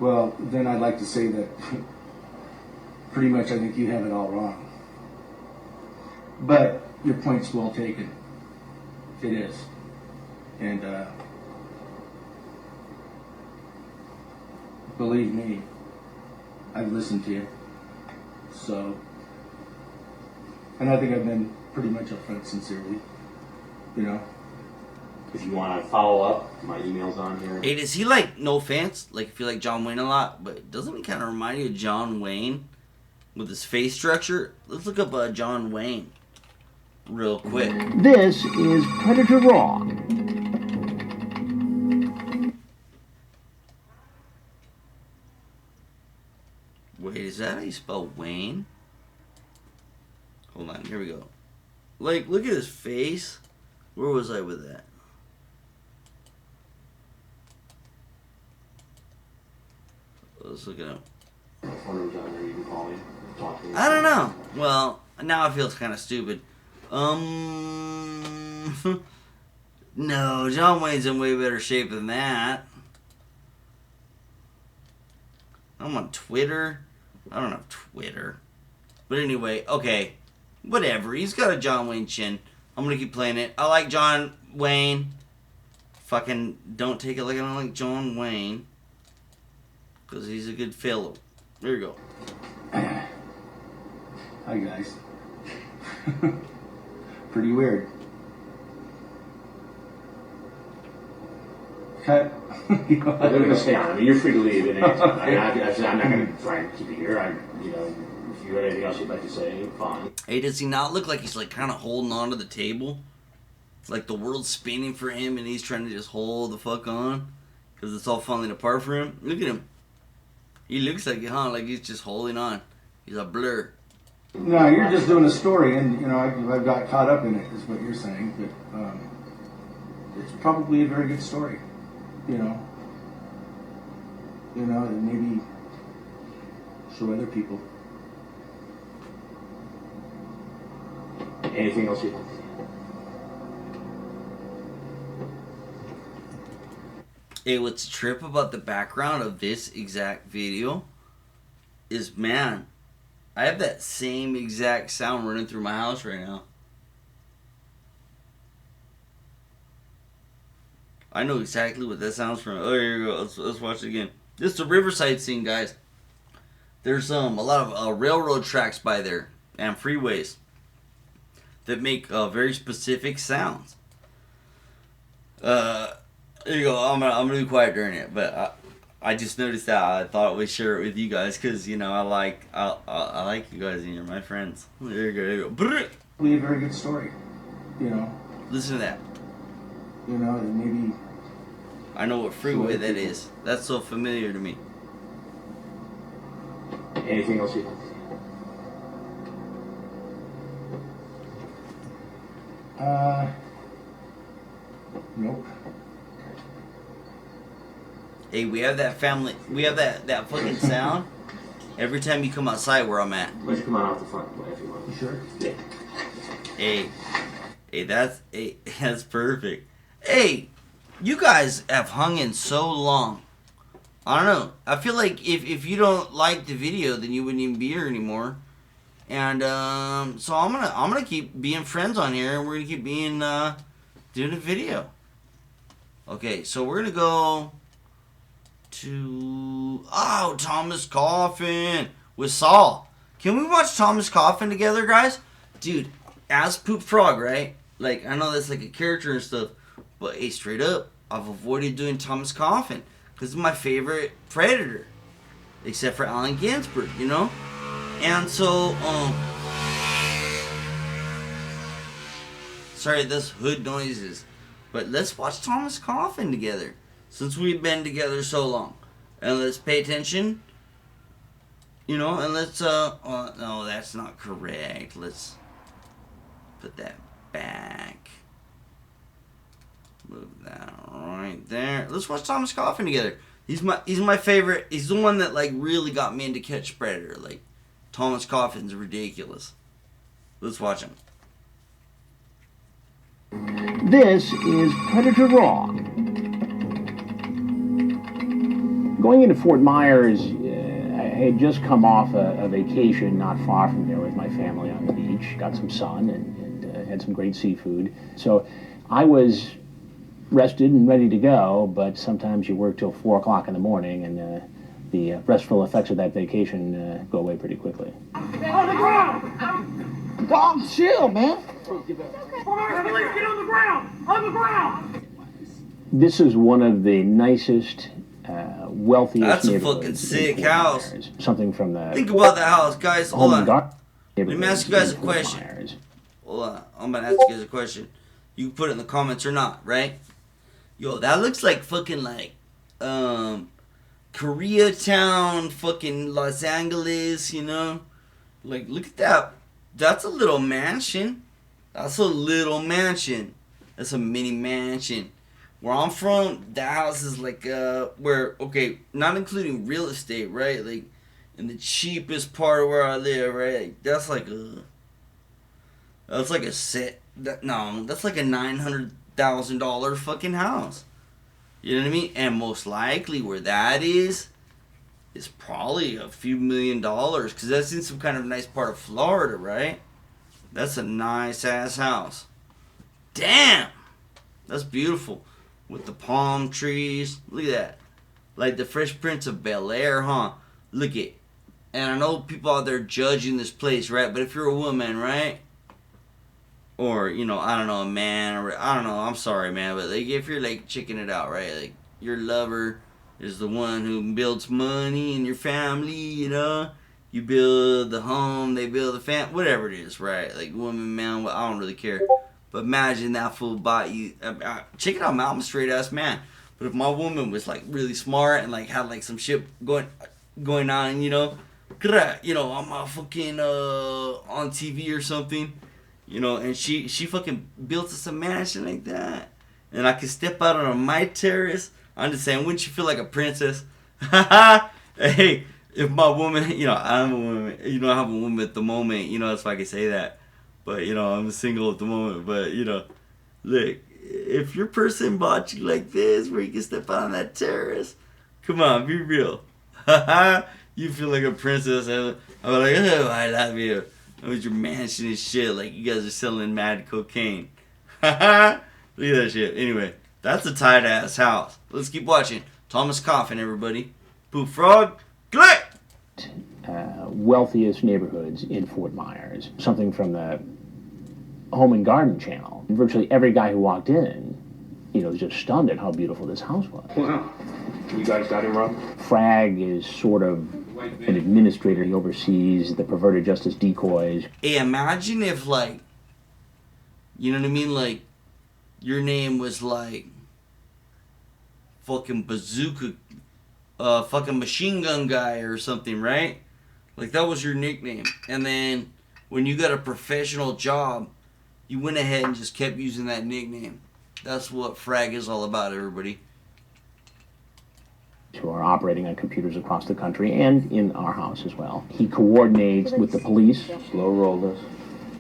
Well, then I'd like to say that pretty much I think you have it all wrong. But your point's well taken. It is. And believe me, I've listened to you. So, and I think I've been pretty much upfront sincerely, you know. If you want to follow up, my email's on here. Hey, does he like, no offense, like if you like John Wayne a lot, but doesn't he kind of remind you of John Wayne with his face structure? Let's look up John Wayne real quick. This is Predator Raw. Wait, is that how you spell Wayne? Hold on, here we go. Like, look at his face. Where was I with that? Let's look it up. I don't know. Well, now it feels kind of stupid. No, John Wayne's in way better shape than that. I'm on Twitter. I don't have Twitter. But anyway, okay. Whatever. He's got a John Wayne chin. I'm gonna keep playing it. I like John Wayne. Fucking don't take it like I don't like John Wayne. Because he's a good fellow. There you go. Hi, guys. Pretty weird. Cut. You're going to stay on. I mean, you're free to leave at any time. I mean, I'm not going to try and keep you here. If you got anything else you'd like to say, fine. Hey, does he not look like he's like kind of holding on to the table? Like the world's spinning for him and he's trying to just hold the fuck on? Because it's all falling apart for him? Look at him. He looks like it, huh? Like he's just holding on. He's a blur. No, you're just doing a story, and I've got caught up in it, is what you're saying. But it's probably a very good story, and maybe show other people. Anything else you'd like to say? Hey, what's the trip about the background of this exact video is, man, I have that same exact sound running through my house right now. I know exactly what that sounds from. Oh, here you go. Let's watch it again. This is the Riverside scene, guys. There's a lot of railroad tracks by there and freeways that make very specific sounds. There you go. I'm gonna be quiet during it, but I just noticed that. I thought I would share it with you guys because I like you guys and you're my friends. There you go. There you go. Probably a very good story, Listen to that. And maybe. I know what freeway that is. That's so familiar to me. Anything else you'd like to say? Nope. Hey, we have that family. We have that fucking sound every time you come outside where I'm at. Why don't you come on off the front way if you want? You sure? Yeah. Hey, that's perfect. Hey, you guys have hung in so long. I don't know. I feel like if you don't like the video, then you wouldn't even be here anymore. And so I'm gonna keep being friends on here, and we're gonna keep being doing a video. Okay, so we're gonna go to Thomas Coffin with Saul. Can we watch Thomas Coffin together, guys? Dude, as Poop Frog, right? Like, I know that's like a character and stuff, but hey, straight up, I've avoided doing Thomas Coffin because it's my favorite Predator, except for Allen Ginsberg, And so, sorry, that's hood noises, but let's watch Thomas Coffin together since we've been together so long, and let's pay attention, and let's no, that's not correct. Let's put that back. Move that right there. Let's watch Thomas Coffin together. He's my favorite. He's the one that like really got me into Catch Predator. Like, Thomas Coffin's ridiculous. Let's watch him. This is Predator Raw. Going into Fort Myers, I had just come off a vacation not far from there with my family on the beach. Got some sun and had some great seafood. So I was rested and ready to go, but sometimes you work till 4 o'clock in the morning, and the restful effects of that vacation go away pretty quickly. On the ground! Dog, chill, man. Police, get on the ground! On the ground! This is one of the nicest, wealthiest That's a neighborhoods fucking in sick Fort house. Myers. Something from the Think about the house, guys. Hold home and on. garden Let me ask you guys a question. Hold on. I'm gonna ask you guys a question. You can put it in the comments or not, right? Yo, that looks like fucking like Koreatown, fucking Los Angeles, you know? Like, look at that. That's a little mansion. That's a little mansion. That's a mini mansion. Where I'm from, that house is like, where, okay, not including real estate, right? Like, in the cheapest part of where I live, right? Like, that's like a set. That's like a $900,000 fucking house. You know what I mean? And most likely where that is probably a few $1,000,000, because that's in some kind of nice part of Florida, right? That's a nice ass house. Damn! That's beautiful. With the palm trees. Look at that. Like the Fresh Prince of Bel-Air, huh? Look at. And I know people out there judging this place, right? But if you're a woman, right? Or, you know, I don't know, a man, or I don't know, I'm sorry, man, but like if you're like checking it out, right? Like your lover is the one who builds money in your family, you know? You build the home, they build the family, whatever it is, right? Like woman, man, I don't really care. But imagine that fool bought you. Check it out, man, I'm a straight ass man. But if my woman was like really smart and like had like some shit going on, you know, I'm a fucking on TV or something. You know, and she fucking built us a mansion like that. And I could step out on my terrace. I'm just saying, wouldn't you feel like a princess? Hey, if my woman, you know, I'm a woman, you know, I have a woman at the moment, you know, that's why I can say that. But, you know, I'm single at the moment. But, you know, look, if your person bought you like this, where you can step out on that terrace, come on, be real. You feel like a princess. I'm like, oh, I love you. With your mansion and shit, like you guys are selling mad cocaine. Look at that shit. Anyway, that's a tight ass house. Let's keep watching. Thomas Coffin, everybody. Poop Frog, click! Wealthiest neighborhoods in Fort Myers. Something from the Home and Garden channel. Virtually every guy who walked in, you know, was just stunned at how beautiful this house was. Wow. You guys got him wrong? Frag is sort of an administrator. He oversees the perverted justice decoys. Hey, imagine if, like, you know what I mean? Like, your name was, like, fucking bazooka, fucking machine gun guy or something, right? Like, that was your nickname. And then, when you got a professional job, you went ahead and just kept using that nickname. That's what Frag is all about, everybody. Who are operating on computers across the country and in our house as well. He coordinates with the police. Slow roll this.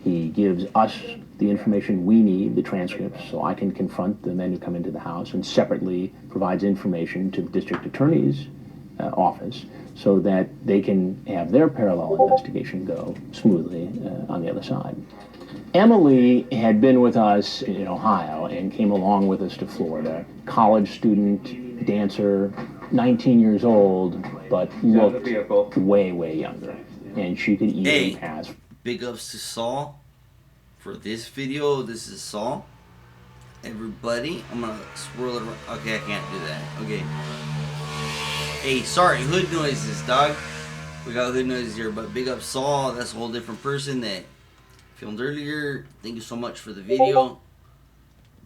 He gives us the information we need, the transcripts, so I can confront the men who come into the house, and separately provides information to the district attorney's office so that they can have their parallel investigation go smoothly on the other side. Emily had been with us in Ohio and came along with us to Florida. College student, dancer, 19 years old, but looked way, way younger. And she could easily pass. Big ups to Saul for this video. This is Saul. Everybody, I'm gonna swirl it around. Okay, I can't do that. Okay. Hey, sorry, hood noises, dog. We got hood noises here, but big up Saul. That's a whole different person that filmed earlier. Thank you so much for the video.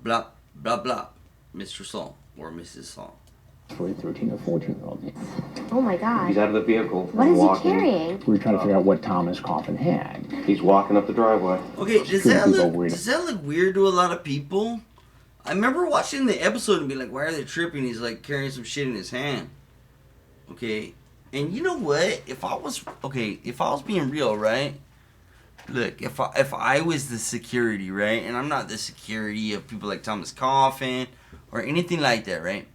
Blah, blah, blah. Mr. Saul or Mrs. Saul. For a 13 or 14-year-old. Oh my God. He's out of the vehicle. What is he carrying? We were trying to figure out what Thomas Coffin had. He's walking up the driveway. Okay, does that look weird to a lot of people? I remember watching the episode and being like, why are they tripping? He's like carrying some shit in his hand. Okay, and you know what? If I was being real, right? Look, if I was the security, right? And I'm not the security of people like Thomas Coffin or anything like that, right?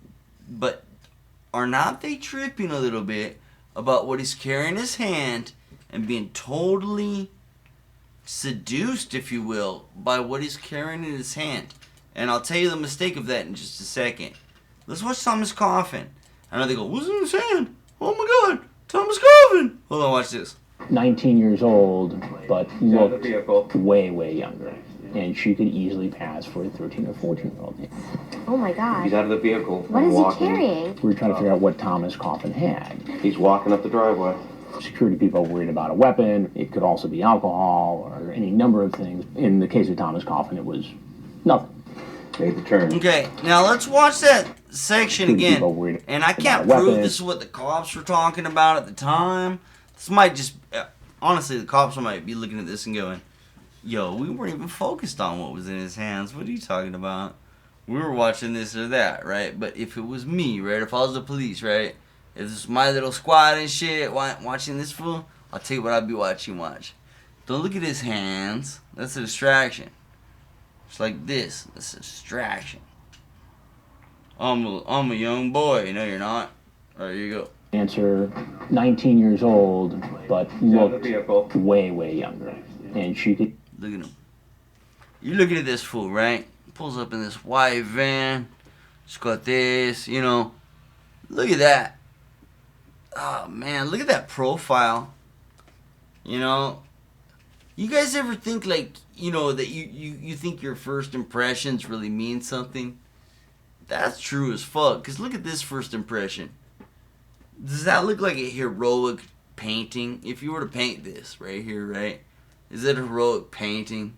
But are not they tripping a little bit about what he's carrying in his hand and being totally seduced, if you will, by what he's carrying in his hand? And I'll tell you the mistake of that in just a second. Let's watch Thomas Coffin. I know they go, what's in his hand? Oh my God, Thomas Coffin. Hold on, watch this. 19 years old, but looked way, way younger. and she could easily pass for a 13 or 14-year-old. Oh my God. He's out of the vehicle. What is he carrying? We were trying to figure out what Thomas Coffin had. He's walking up the driveway. Security people are worried about a weapon. It could also be alcohol or any number of things. In the case of Thomas Coffin, it was nothing. Made the turn. Okay, now let's watch that section again. And I can't prove this is what the cops were talking about at the time. This might just, honestly, the cops might be looking at this and going, yo, we weren't even focused on what was in his hands. What are you talking about? We were watching this or that, right? But if it was me, right? If I was the police, right? If this was my little squad and shit watching this fool, I'll tell you what I'd be watching. Watch. Don't look at his hands. That's a distraction. It's like this. That's a distraction. I'm a young boy. No, you're not. All right, here you go. Answer, 19 years old, but looked way, way younger. And she could... Look at him. You're looking at this fool, right? Pulls up in this white van. Just got this, you know. Look at that. Oh, man. Look at that profile. You know. You guys ever think, like, you know, that you think your first impressions really mean something? That's true as fuck. Because look at this first impression. Does that look like a heroic painting? If you were to paint this right here, right? Is it a heroic painting?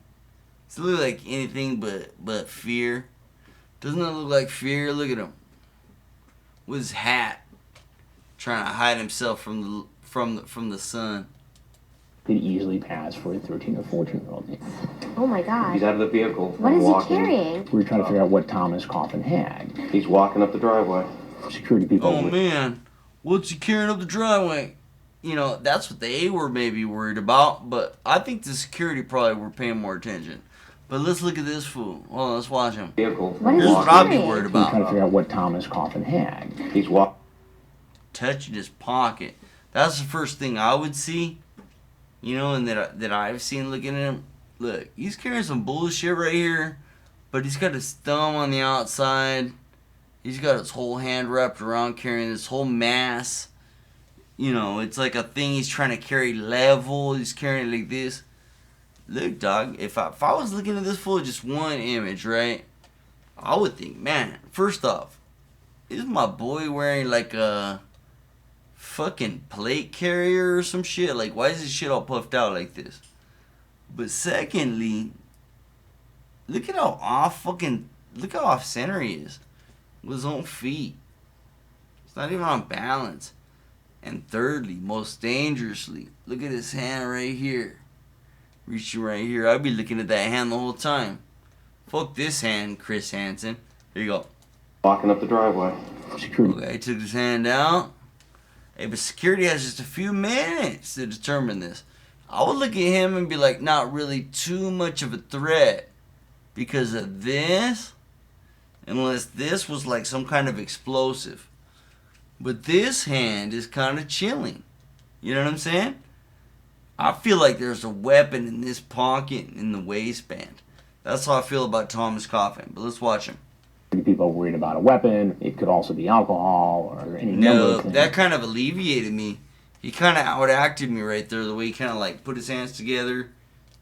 Does it look like anything but fear? Doesn't it look like fear? Look at him. With his hat. Trying to hide himself from the sun. Could easily pass for a 13 or 14-year-old. Oh my God. He's out of the vehicle. What is he carrying? We were trying to figure out what Thomas Coffin had. He's walking up the driveway. Security people... Oh, man. What's he carrying up the driveway? You know, that's what they were maybe worried about, but I think the security probably were paying more attention. But let's look at this fool. Hold on, let's watch him. What is Here's he what I'd be carrying? worried We were trying to about. figure out what Thomas Coffin had. He's walking. Touching his pocket. That's the first thing I would see. You know, and that I've seen looking at him. Look, he's carrying some bullshit right here, but he's got his thumb on the outside. He's got his whole hand wrapped around carrying this whole mass. You know, it's like a thing he's trying to carry level. He's carrying it like this. Look, dog, if I was looking at this fool, just one image, right? I would think, man, first off, is my boy wearing like a fucking plate carrier or some shit? Like, why is this shit all puffed out like this? But secondly, look how off center he is with his own feet. It's not even on balance. And thirdly, most dangerously, look at his hand right here. Reaching right here. I'd be looking at that hand the whole time. Fuck this hand, Chris Hansen. Here you go. Walking up the driveway. Security. Okay, took his hand out. Hey, but security has just a few minutes to determine this. I would look at him and be like, not really too much of a threat because of this, unless this was like some kind of explosive. But this hand is kind of chilling. You know what I'm saying? I feel like there's a weapon in this pocket in the waistband. That's how I feel about Thomas Coffin. But let's watch him. People are worried about a weapon. It could also be alcohol or any number of things. That kind of alleviated me. He kind of outacted me right there. The way he kind of like put his hands together.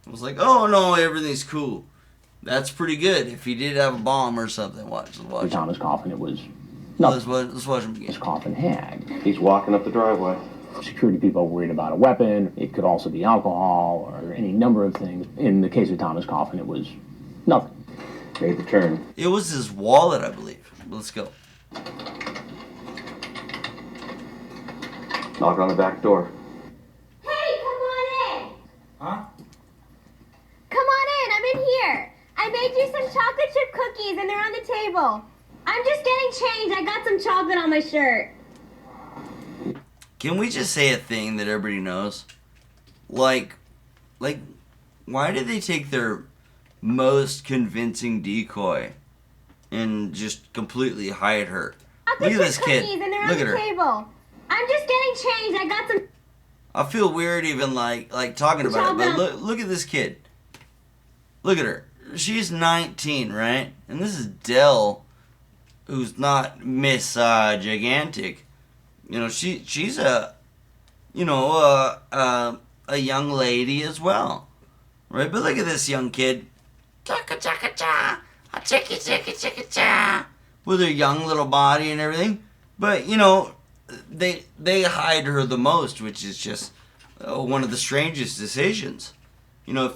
I was like, oh no, everything's cool. That's pretty good. If he did have a bomb or something, let's watch. Thomas Coffin, it was nothing. Let's watch him again. Thomas Coffin had. He's walking up the driveway. Security people are worried about a weapon. It could also be alcohol or any number of things. In the case of Thomas Coffin, it was nothing. Made the turn. It was his wallet, I believe. Let's go. Knock on the back door. Hey, come on in. Huh? Come on in. I'm in here. I made you some chocolate chip cookies and they're on the table. I'm just getting changed. I got some chocolate on my shirt. Can we just say a thing that everybody knows? Like, why did they take their most convincing decoy and just completely hide her? Look at this kid. And they're Look on at the her. table. I'm just getting changed. I got some. I feel weird even like talking about it, but look at this kid. Look at her. She's 19, right? And this is Dell, who's not Miss Gigantic. You know, she's a young lady as well, right? But look at this young kid. chaka chaka cha, a chicka chicka chicka cha, with her young little body and everything. But you know, they hide her the most, which is just one of the strangest decisions. You know,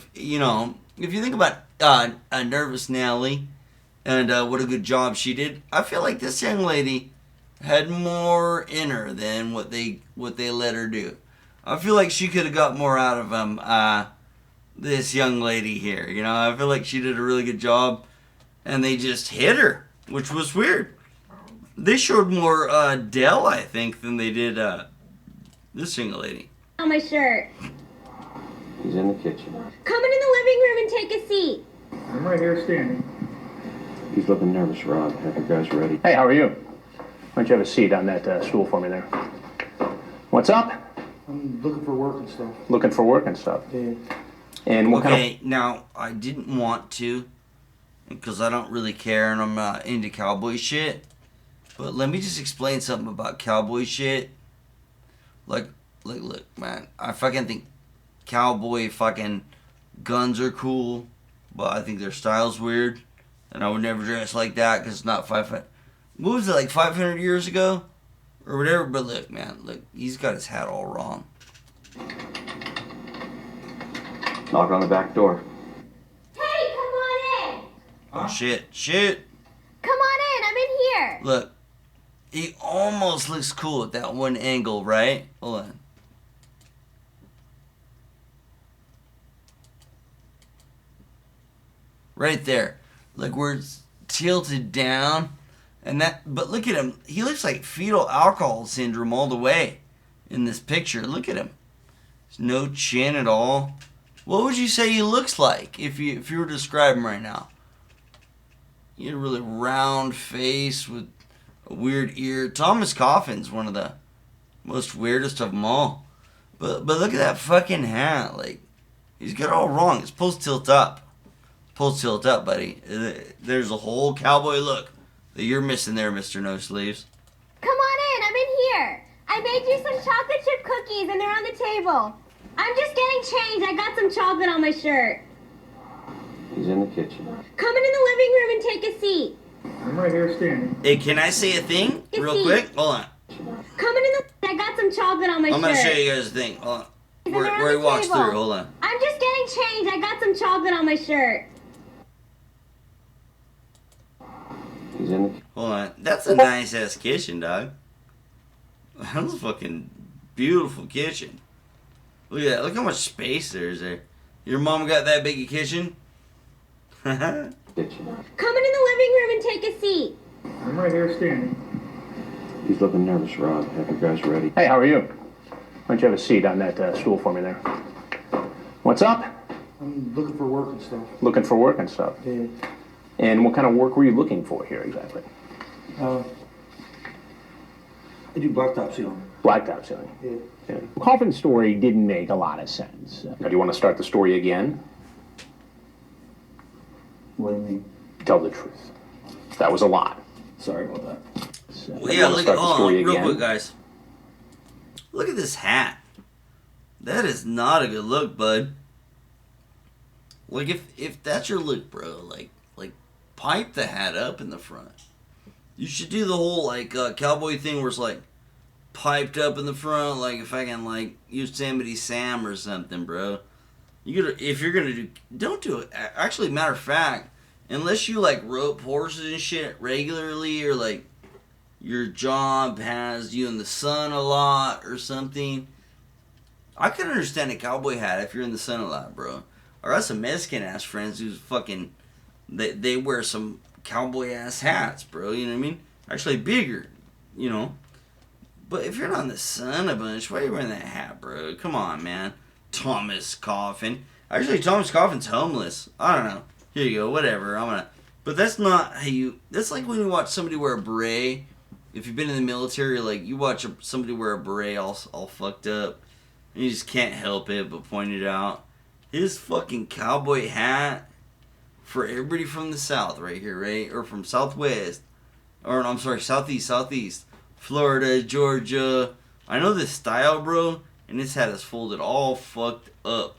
if you think about a Nervous Nelly and what a good job she did, I feel like this young lady had more in her than what they let her do. I feel like she could have got more out of this young lady here. You know, I feel like she did a really good job, and they just hit her, which was weird. They showed more Dell, I think, than they did this young lady. On my shirt. He's in the kitchen. Come in the living room and take a seat. I'm right here standing. He's looking nervous, Rob. Have you guys ready? Hey, how are you? Why don't you have a seat on that stool for me there? What's up? I'm looking for work and stuff. Looking for work and stuff. Yeah. And what Okay, now, I didn't want to, because I don't really care and I'm not into cowboy shit. But let me just explain something about cowboy shit. Like, look, man, I fucking think cowboy fucking guns are cool, but I think their style's weird, and I would never dress like that because it's not 500. What was it, like 500 years ago, or whatever? But look, man, look, he's got his hat all wrong. Knock on the back door. Hey, come on in. Oh shit! Come on in. I'm in here. Look, he almost looks cool at that one angle, right? Hold on. Right there. Like where it's tilted down. And that, but look at him. He looks like fetal alcohol syndrome all the way in this picture. Look at him. There's no chin at all. What would you say he looks like if you were to describe him right now? He had a really round face with a weird ear. Thomas Coffin's one of the most weirdest of them all. But look at that fucking hat. Like, he's got it all wrong. It's supposed to tilt up. Supposed to tilt up, buddy. There's a whole cowboy look that you're missing there, Mr. No Sleeves. Come on in. I'm in here. I made you some chocolate chip cookies and they're on the table. I'm just getting changed. I got some chocolate on my shirt. He's in the kitchen. Come in the living room and take a seat. I'm right here standing. Hey, can I say a thing real quick? Hold on. Come in the... I got some chocolate on my shirt. I'm going to show you guys a thing. Hold on. And they're on Where he the walks table. through. Hold on. I'm just getting changed. I got some chocolate on my shirt. He's in the Hold on. That's a nice ass kitchen, dog. That's a fucking beautiful kitchen. Look at that. Look how much space there is there. Your mom got that big a kitchen? kitchen. Come in the living room and take a seat. I'm right here standing. He's looking nervous, Rob. Have you guys ready? Hey, how are you? Why don't you have a seat on that stool for me there? What's up? I'm looking for work and stuff. Looking for work and stuff. Yeah. And what kind of work were you looking for here exactly? I do blacktop sealing. Blacktop sealing. Yeah. Yeah. Coffin's story didn't make a lot of sense. Now, do you want to start the story again? What do you mean? Tell the truth. That was a lot. Sorry about that. So, Well, you yeah, wanna look start at, the hold story on, real again? quick, guys. Look at this hat. That is not a good look, bud. Like, if that's your look, bro, like, pipe the hat up in the front. You should do the whole, like, cowboy thing where it's, like, piped up in the front, like, if I can, like, Yosemite Sam or something, bro. If you're gonna do, don't do it. Actually, matter of fact, unless you, like, rope horses and shit regularly, or, like, your job has you in the sun a lot or something, I could understand a cowboy hat if you're in the sun a lot, bro. Or I got some Mexican-ass friends who's fucking, they wear some cowboy-ass hats, bro, you know what I mean? Actually bigger, you know? But if you're not in the sun a bunch, why are you wearing that hat, bro? Come on, man. Thomas Coffin. Actually, Thomas Coffin's homeless. I don't know. Here you go, whatever. But that's not how you, that's like when you watch somebody wear a beret. If you've been in the military, like, you watch somebody wear a beret all fucked up, and you just can't help it but point it out. His fucking cowboy hat, for everybody from the South right here, right? Or from Southwest. Or, I'm sorry, Southeast. Florida, Georgia. I know this style, bro. And this hat is folded all fucked up.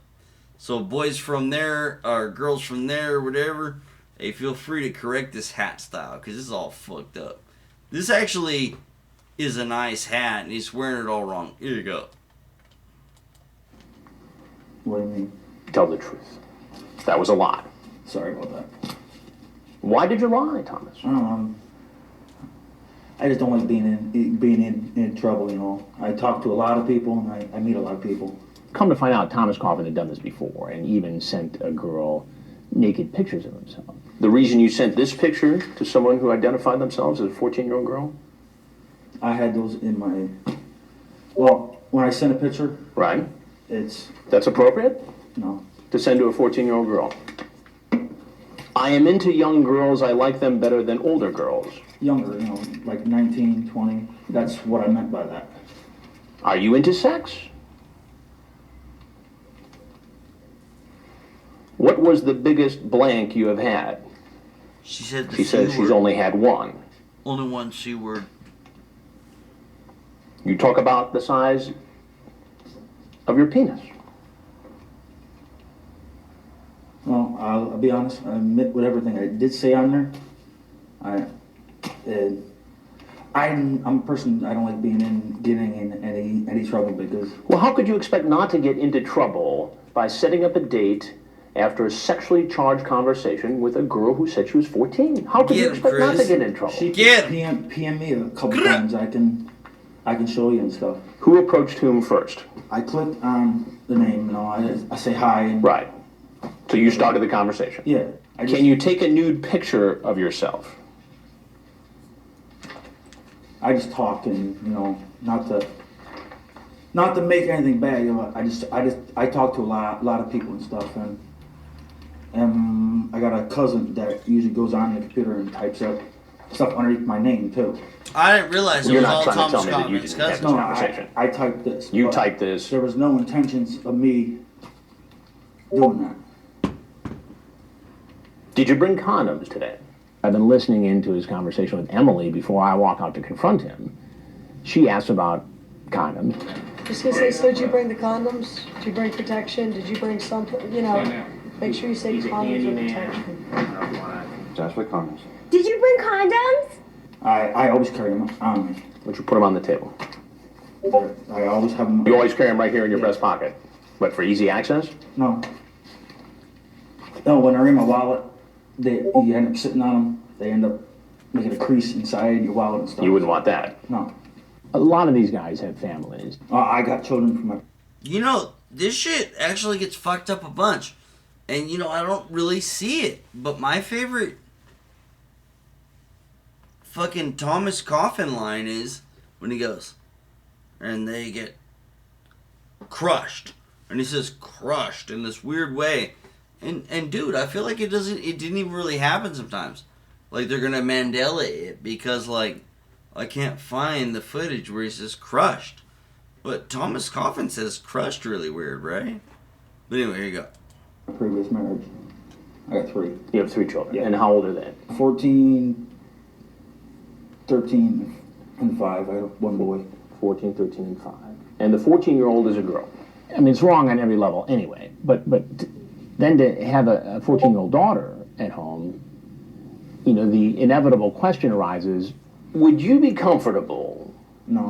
So boys from there, or girls from there, or whatever, hey, feel free to correct this hat style, because this is all fucked up. This actually is a nice hat, and he's wearing it all wrong. Here you go. What do you mean? Tell the truth. That was a lie. Sorry about that. Why did you lie, Thomas? I just don't like being in trouble, you know. I talk to a lot of people, and I meet a lot of people. Come to find out, Thomas Coffin had done this before, and even sent a girl naked pictures of himself. The reason you sent this picture to someone who identified themselves as a 14-year-old girl? I had those in my... Well, when I send a picture... Right. It's... That's appropriate? No. To send to a 14-year-old girl? I am into young girls. I like them better than older girls. Younger, you know, like 19, 20. That's what I meant by that. Are you into sex? What was the biggest blank you have had? She said She says she's only had one. Only one C word. You talk about the size of your penis. Well, I'll be honest. I admit with everything I did say on there. I'm a person. I don't like getting in any trouble because. Well, how could you expect not to get into trouble by setting up a date after a sexually charged conversation with a girl who said she was 14? How could you expect not to get in trouble? She PM me a couple times. I can show you and stuff. Who approached whom first? I clicked on the name. You know, I say hi. And right. So you started the conversation. Yeah. Can you take a nude picture of yourself? I just talk and, you know, not to make anything bad. You know, I talk to a lot of people and stuff, and I got a cousin that usually goes on the computer and types up stuff underneath my name too. I didn't realize it You're was not all trying Thomas to tell me that you didn't have this No, conversation. I typed this. You typed this. There was no intentions of me doing that. Did you bring condoms today? I've been listening into his conversation with Emily before I walk out to confront him. She asked about condoms. Just gonna say, so did you bring the condoms? Did you bring protection? Did you bring something, you know? Make sure you say condoms or protection. Just with condoms. Did you bring condoms? I always carry them on me. Would you put them on the table? I always have them. You always carry them right here in your breast pocket? But for easy access? No. No, when they're in my wallet, you end up sitting on them. They end up making a crease inside your wallet and stuff. You wouldn't want that? No. A lot of these guys have families. I got children from my... You know, this shit actually gets fucked up a bunch. And, you know, I don't really see it. But my favorite fucking Thomas Coffin line is when he goes, and they get crushed. And he says crushed in this weird way. And dude, I feel like it didn't even really happen sometimes. Like they're gonna Mandela it because like I can't find the footage where he says crushed. But Thomas Coffin says crushed really weird, right? But anyway, here you go. Previous marriage. I got 3. You have 3 children. Yeah. And how old are they? 14, 13, and 5. I have 1 boy. 14, 13, and 5. And the 14-year-old is a girl. I mean, it's wrong on every level anyway. But then to have a 14-year-old daughter at home, you know, the inevitable question arises, would you be comfortable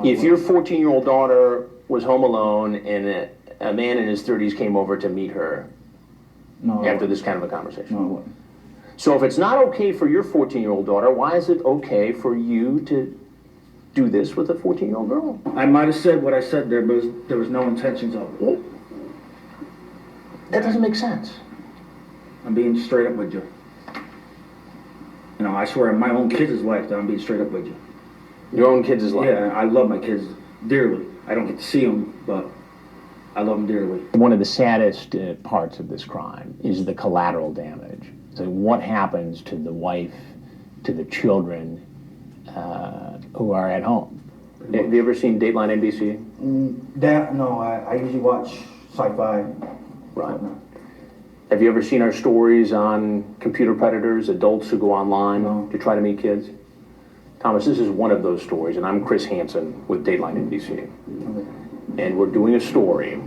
if your 14-year-old daughter was home alone and a man in his 30s came over to meet her after this kind of a conversation? No, I wouldn't. So if it's not okay for your 14-year-old daughter, why is it okay for you to do this with a 14-year-old girl? I might have said what I said there, but there was no intentions of it. Well, that doesn't make sense. I'm being straight up with you. You know, I swear my own kids' life that I'm being straight up with you. Your own kids' life? Yeah, I love my kids dearly. I don't get to see them, but I love them dearly. One of the saddest parts of this crime is the collateral damage. So what happens to the wife, to the children who are at home? Have you ever seen Dateline NBC? No, I usually watch sci-fi. Right. Have you ever seen our stories on computer predators, adults who go online to try to meet kids? Thomas, this is one of those stories, and I'm Chris Hansen with Dateline NBC. And we're doing a story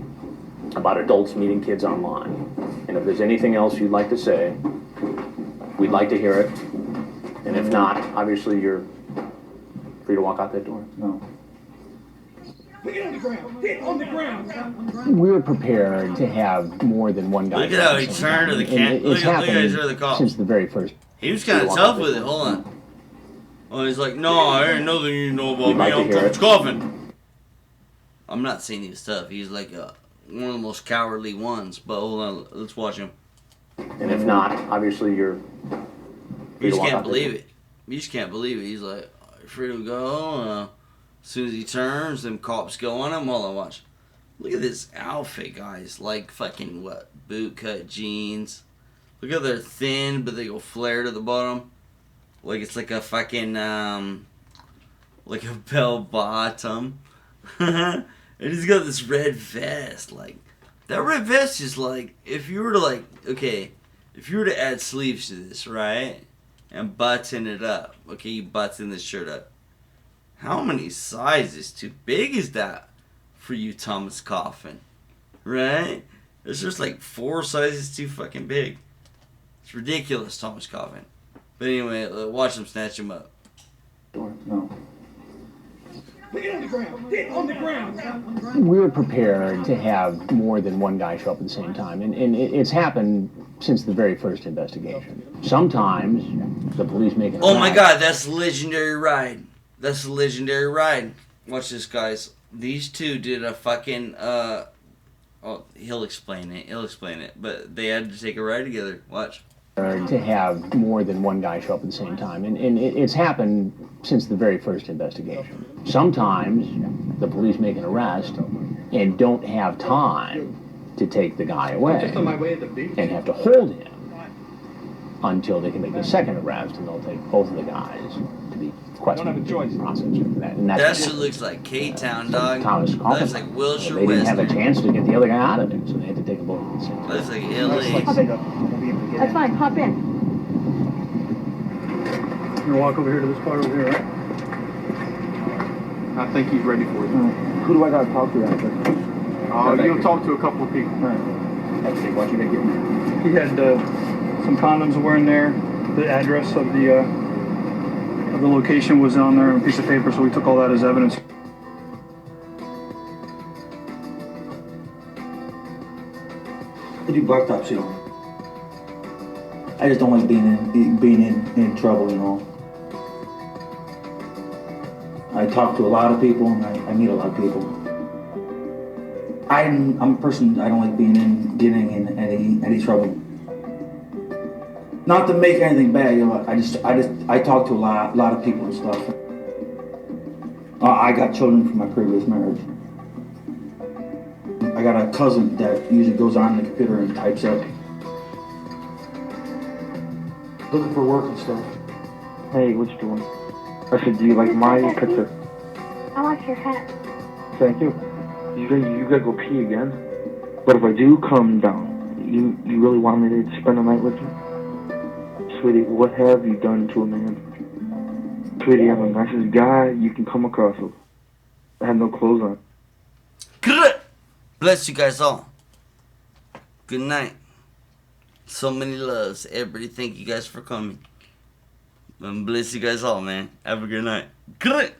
about adults meeting kids online. And if there's anything else you'd like to say, we'd like to hear it. And if not, obviously you're free to walk out that door. No. Get on the ground. Get on the ground. We're prepared to have more than one guy. Look at how he turned to the camera. Look at how he turned to the cop. Since the very first. He was kind of tough with it. Hold on. Oh, he's like, no, there ain't nothing you know about me. I'm Thomas Coffin. I'm not saying he was tough. He's like one of the most cowardly ones. But hold on, let's watch him. And if not, obviously you're. You just can't believe it. You just can't believe it. He's like, free to go. As soon as he turns, them cops go on him. Hold on, watch. Look at this outfit, guys. Like fucking what? Boot cut jeans. Look how they're thin, but they go flare to the bottom. Like it's like a fucking like a bell bottom. And he's got this red vest. Like that red vest is like, if you were to like, okay, if you were to add sleeves to this, right, and button it up. Okay, you button this shirt up. How many sizes too big is that for you, Thomas Coffin? Right? It's just like 4 sizes too fucking big. It's ridiculous, Thomas Coffin. But anyway, watch him snatch him up. No. Get on the ground. Get on the ground. We're prepared to have more than one guy show up at the same time. And it's happened since the very first investigation. Sometimes the police make it. Oh my god, that's a legendary ride. That's a legendary ride. Watch this, guys. These two did a fucking, oh, he'll explain it. He'll explain it. But they had to take a ride together. Watch. To have more than one guy show up at the same time. And it's happened since the very first investigation. Sometimes the police make an arrest and don't have time to take the guy away. Just on my way at the beach. And have to hold him until they can make a second arrest, and they'll take both of the guys to be questioned. Don't have a choice. Processed for that. And That shit looks like K-Town, dog. Thomas Coffin. Looks like Wilshire They didn't have a Western. chance to get the other guy out of there, so they had to take them both at the same time. Looks like LA. Hop in. That's fine. Hop in. You gonna walk over here to this part over here, right? I think he's ready for you. Who do I gotta talk to after? You'll talk to a couple of people. Okay, watch you get there. He had some condoms were in there. The address of the location was on there on a piece of paper, so we took all that as evidence. I do blacktop shit on. I just don't like being in trouble, you know. I talk to a lot of people and I meet a lot of people. I'm a person, I don't like getting in any trouble. Not to make anything bad, you know, I talk to a lot of people and stuff. I got children from my previous marriage. I got a cousin that usually goes on the computer and types up. Looking for work and stuff. Hey, what you doing? I said, do you like my picture? I like your hat. Thank you. You gotta go pee again? But if I do come down, you really want me to spend the night with you? Sweetie, what have you done to a man? Sweetie, I'm the nicest guy you can come across. I have no clothes on. Bless you guys all. Good night. So many loves. Everybody, thank you guys for coming. And bless you guys all, man. Have a good night. Good.